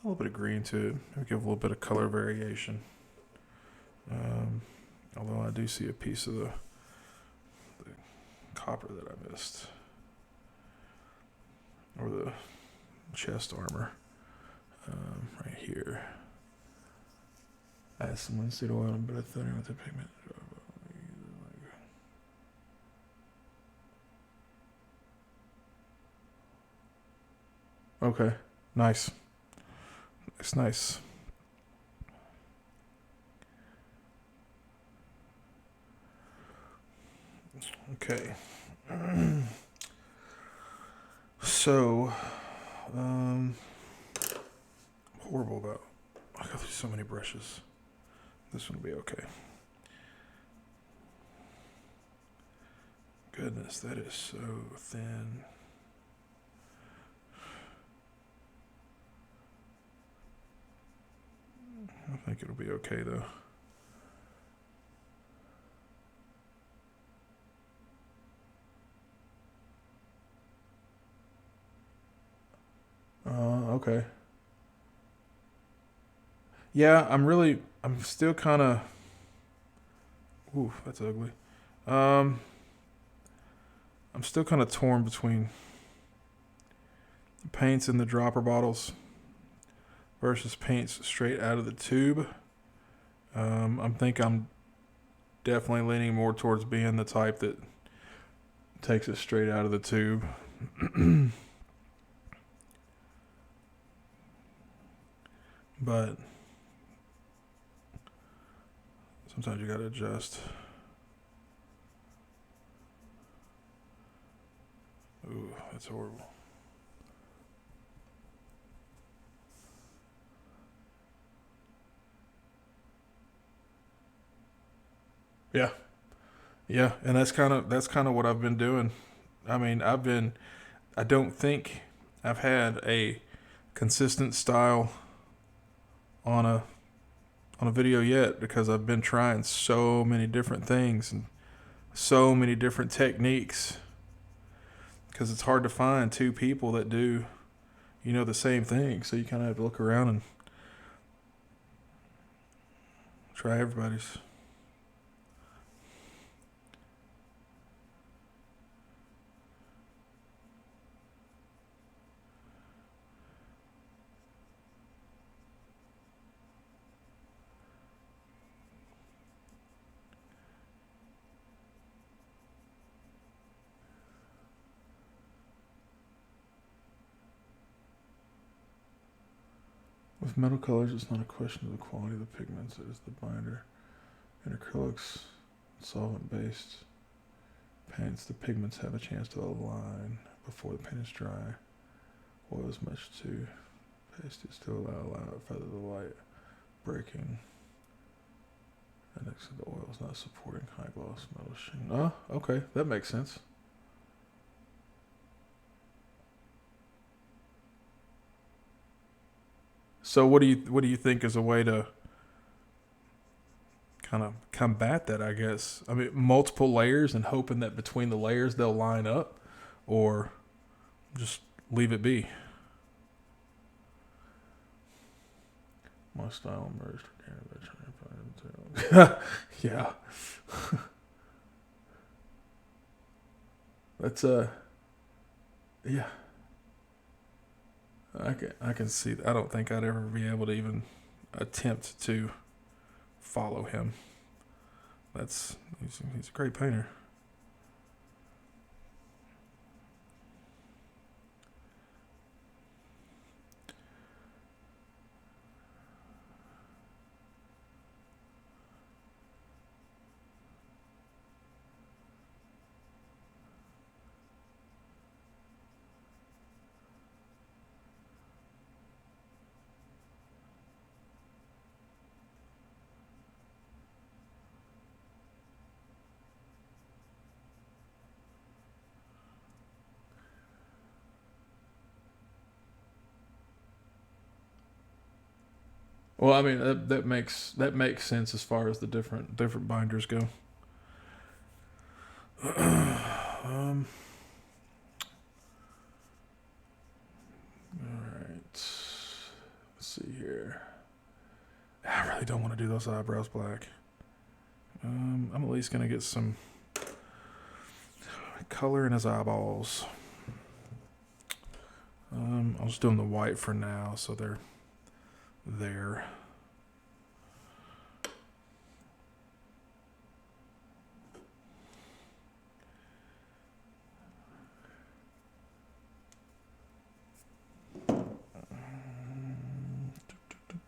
little bit of green to it. Maybe give a little bit of color variation. Although I do see a piece of the copper that I missed. Or the chest armor. Right here. Add some linseed oil and a bit of thinner with the pigment. Okay. Nice. Nice. Okay. So, horrible about. I got through so many brushes. This one will be okay. Goodness, that is so thin. I think it'll be okay though. Okay. Yeah, I'm still kind of. Ooh, that's ugly. I'm still kind of torn between the paints in the dropper bottles versus paints straight out of the tube. I'm definitely leaning more towards being the type that takes it straight out of the tube. But sometimes you gotta adjust. Ooh, that's horrible. Yeah. Yeah, and that's kind of what I've been doing. I mean, I don't think I've had a consistent style on a video yet because I've been trying so many different things and so many different techniques because it's hard to find two people that do, the same thing. So you kind of have to look around and try everybody's. With metal colors, it's not a question of the quality of the pigments, it is the binder. In acrylics, solvent-based paints, the pigments have a chance to align before the paint is dry. Oil is much too pasty, still allow it feather the light breaking. And next to the oil is not supporting high gloss metal sheen. Oh, okay, that makes sense. So what do you think is a way to kind of combat that, I guess? I mean, multiple layers and hoping that between the layers they'll line up, or just leave it be. My style emerged organic. Yeah. That's yeah. I can see. I don't think I'd ever be able to even attempt to follow him. He's a great painter. Well, I mean that makes sense as far as the different binders go. um, all right. Let's see here. I really don't want to do those eyebrows black. I'm at least gonna get some color in his eyeballs. I'll just do them the white for now, so they're there.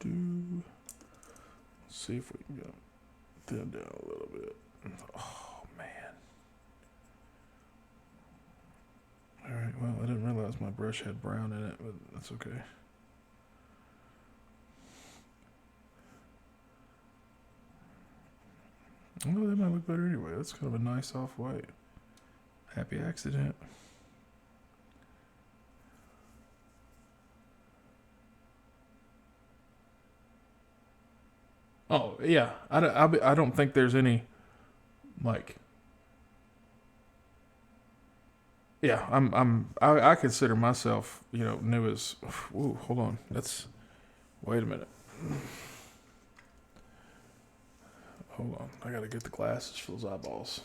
Let's see if we can get them down a little bit. Oh man. All right. Well, I didn't realize my brush had brown in it, but that's okay. Oh, that might look better anyway. That's kind of a nice off-white. Happy accident. Oh yeah, I don't think there's any like. Yeah, I consider myself new as. Ooh, hold on. Wait a minute. Hold on. I gotta get the glasses for those eyeballs.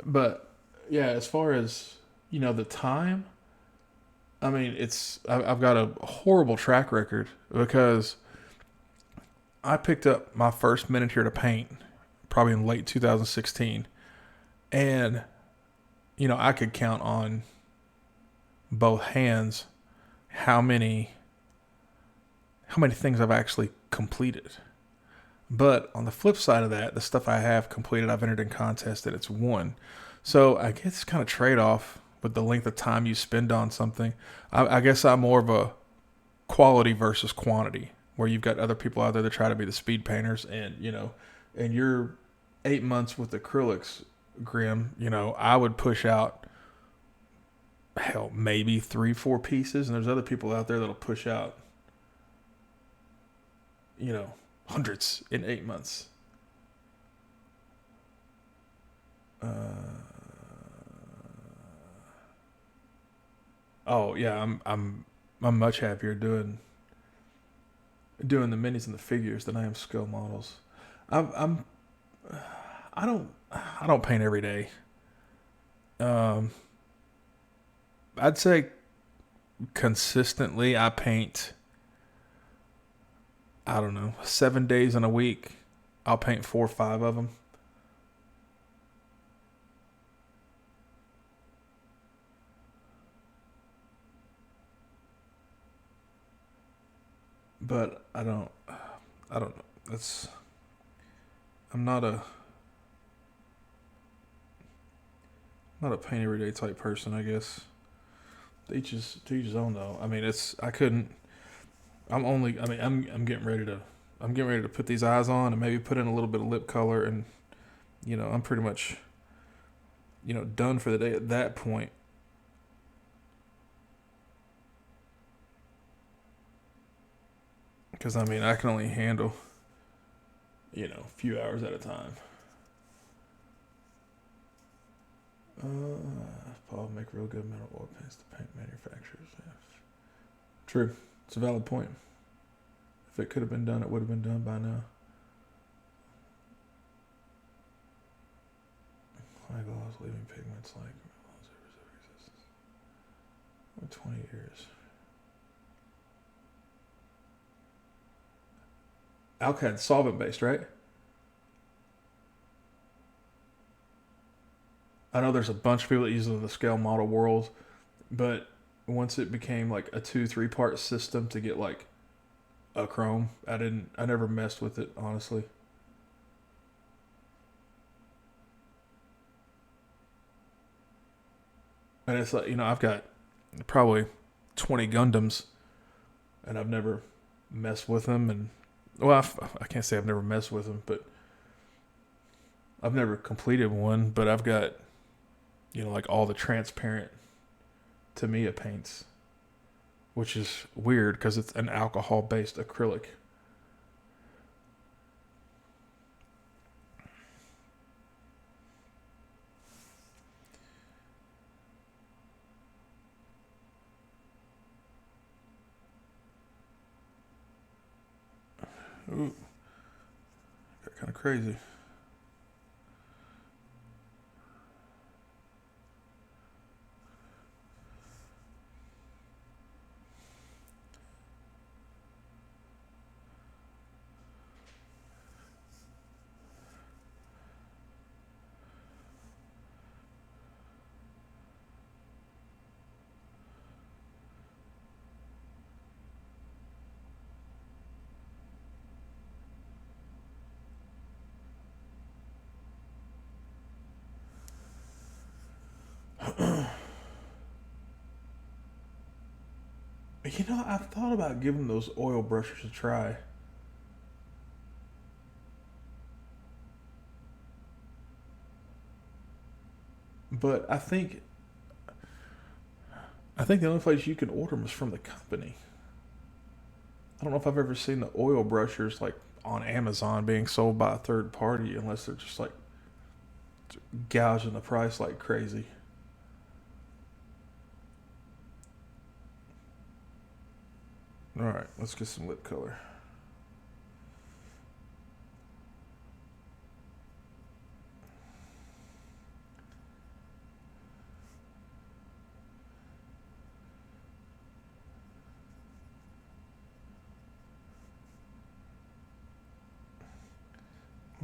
But yeah, as far as the time, I mean, I've got a horrible track record because I picked up my first miniature to paint probably in late 2016, and I could count on both hands how many things I've actually completed. But on the flip side of that, the stuff I have completed, I've entered in contests and it's won. So I guess it's kind of trade off with the length of time you spend on something. I guess I'm more of a quality versus quantity where you've got other people out there that try to be the speed painters, and and you're 8 months with acrylics, Grim. I would push out, hell, maybe 3-4 pieces, and there's other people out there that'll push out, hundreds in 8 months. Oh yeah, I'm much happier doing the minis and the figures than I am scale models. I'm I don't paint every day. Um, I'd say consistently I paint. I don't know, 7 days in a week. I'll paint 4 or 5 of them. But I don't know. That's I'm not a paint every day type person, I guess. To each his own though. I mean, I couldn't. I'm getting ready to. I'm getting ready to put these eyes on and maybe put in a little bit of lip color, and I'm pretty much done for the day at that point. Because I can only handle a few hours at a time. Paul make real good metal oil paints to paint manufacturers. Yeah. True. It's a valid point. If it could have been done, it would have been done by now. High gloss leaving pigments like 20 years. Alcad solvent based, right? I know there's a bunch of people that use it in the scale model world, but once it became like a 2-3 part system to get like a chrome, I never messed with it, honestly. And it's like, I've got probably 20 Gundams, and I've never messed with them. And well, I can't say I've never messed with them, but I've never completed one. But I've got like all the transparent Tamiya paints, which is weird because it's an alcohol based acrylic. Ooh, got kind of crazy. I've thought about giving those oil brushes a try. But I think the only place you can order them is from the company. I don't know if I've ever seen the oil brushers like on Amazon being sold by a third party unless they're just like gouging the price like crazy. All right, let's get some lip color.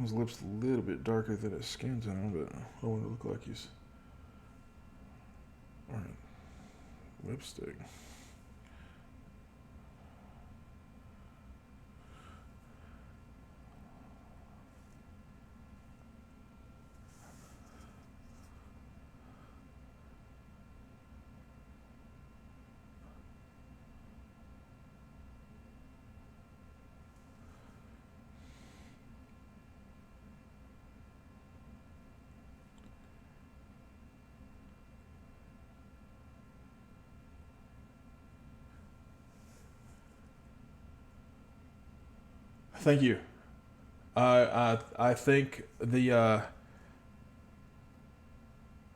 His lips a little bit darker than his skin tone, but I don't want to look like he's. All right, lipstick. Thank you. I think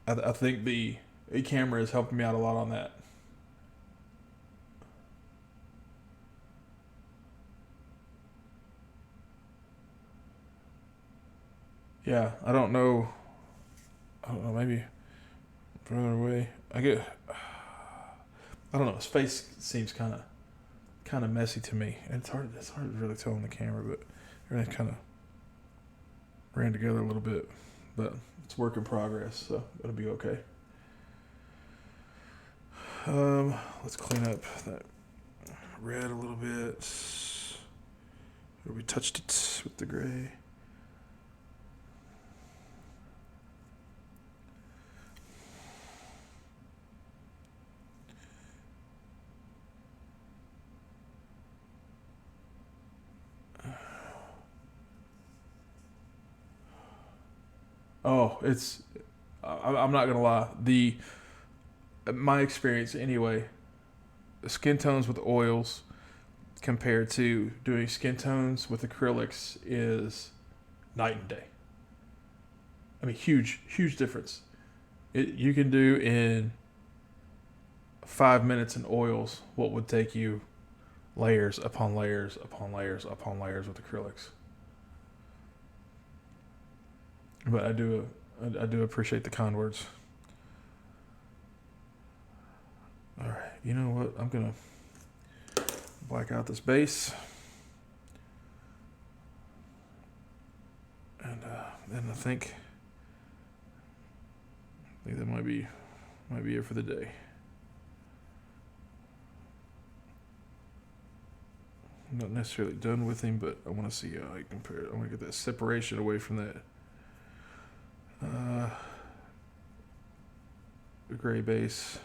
I think the camera is helping me out a lot on that. Yeah, I don't know. Maybe further away. I don't know. His face seems kind of messy to me. And it's hard to really tell on the camera, but everything kind of ran together a little bit. But it's work in progress, so it'll be okay. Let's clean up that red a little bit. Where we touched it with the gray. Oh, I'm not gonna lie. My experience anyway, skin tones with oils compared to doing skin tones with acrylics is night and day. I mean, huge difference. You can do in 5 minutes in oils what would take you layers upon layers upon layers upon layers with acrylics. But I do appreciate the kind words. All right, you know what? I'm gonna black out this base, and then I think that might be it for the day. I'm not necessarily done with him, but I want to see how I compare it. I want to get that separation away from that gray base.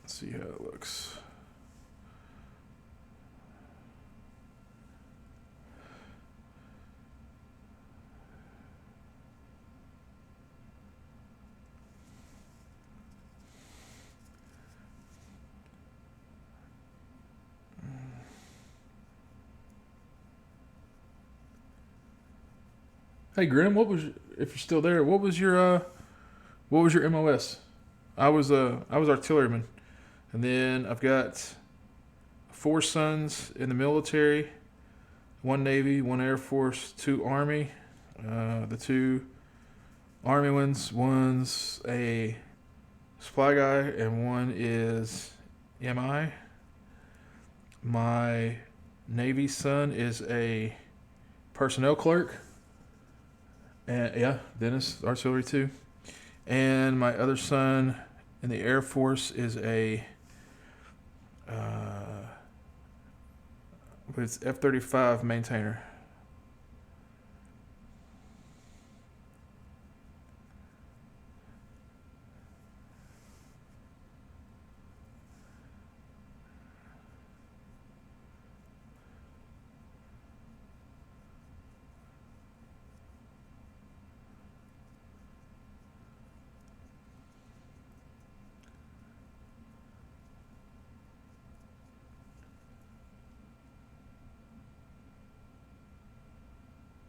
Let's see how it looks. Hey Grim, if you're still there? What was your MOS? I was artilleryman, and then I've got 4 sons in the military, 1 Navy, 1 Air Force, 2 Army. The 2 Army one's a supply guy, and 1 is MI. My Navy son is a personnel clerk. And yeah, Dennis, artillery too. And my other son in the Air Force is it's F-35 maintainer.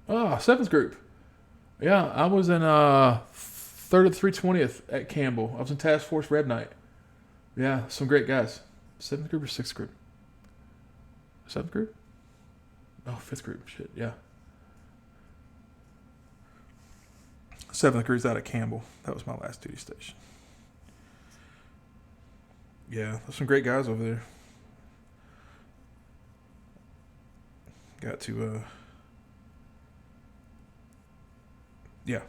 Oh, 7th group. Yeah, I was in 3rd to 320th at Campbell. I was in Task Force Red Knight. Yeah, some great guys. 7th group or 6th group? 7th group? Oh, 5th group. Shit, yeah. 7th group's out at Campbell. That was my last duty station. Yeah, there's some great guys over there. Got to yeah,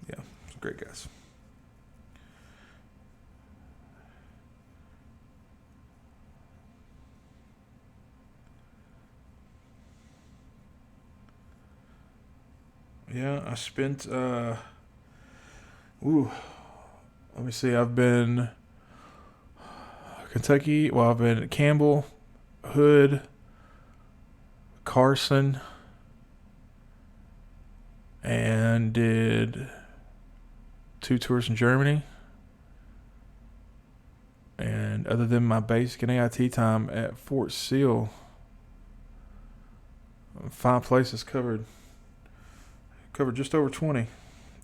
some great guys. Yeah, I spent let me see, I've been Kentucky, I've been at Campbell, Hood, Carson, and did 2 tours in Germany. And other than my basic and AIT time at Fort Sill, 5 places covered just over 20.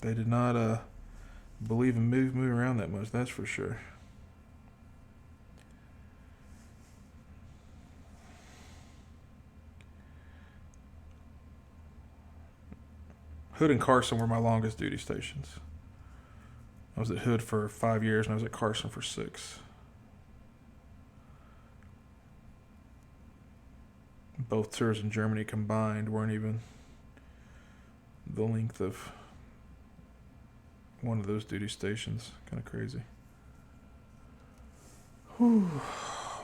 They did not believe in moving around that much, that's for sure. Hood and Carson were my longest duty stations. I was at Hood for 5 years and I was at Carson for 6. Both tours in Germany combined weren't even the length of one of those duty stations. Kind of crazy. Whew.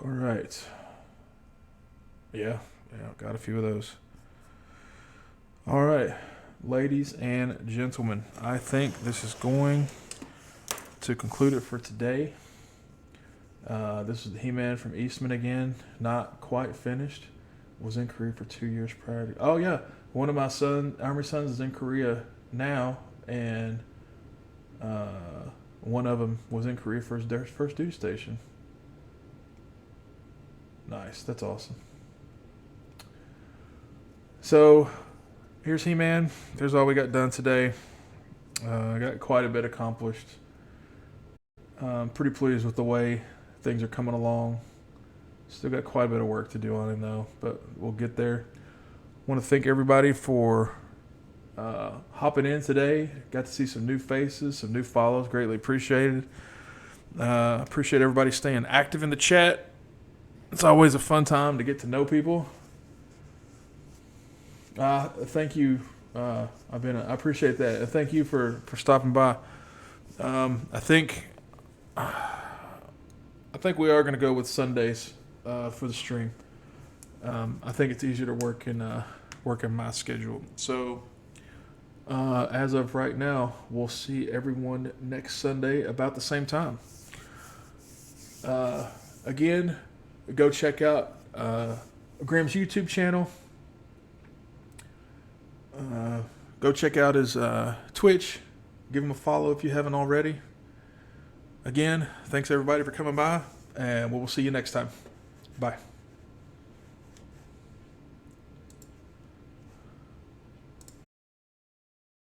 All right. Yeah, got a few of those. All right, ladies and gentlemen, I think this is going to conclude it for today. This is the He-Man from Eastman again. Not quite finished. Was in Korea for 2 years prior to. Oh yeah, one of my Army sons is in Korea now, and one of them was in Korea for their first duty station. Nice, that's awesome. So here's He-Man. There's all we got done today. I got quite a bit accomplished. Pretty pleased with the way things are coming along. Still got quite a bit of work to do on him though, but we'll get there. Want to thank everybody for hopping in today. Got to see some new faces, some new follows. Greatly appreciated. Appreciate everybody staying active in the chat. It's always a fun time to get to know people. Thank you. I appreciate that. Thank you for stopping by. I think we are going to go with Sundays for the stream. I think it's easier to work in my schedule. So as of right now, we'll see everyone next Sunday about the same time. Again, go check out Graham's YouTube channel. Go check out his Twitch. Give him a follow if you haven't already. Again, thanks everybody for coming by, and we'll see you next time. Bye.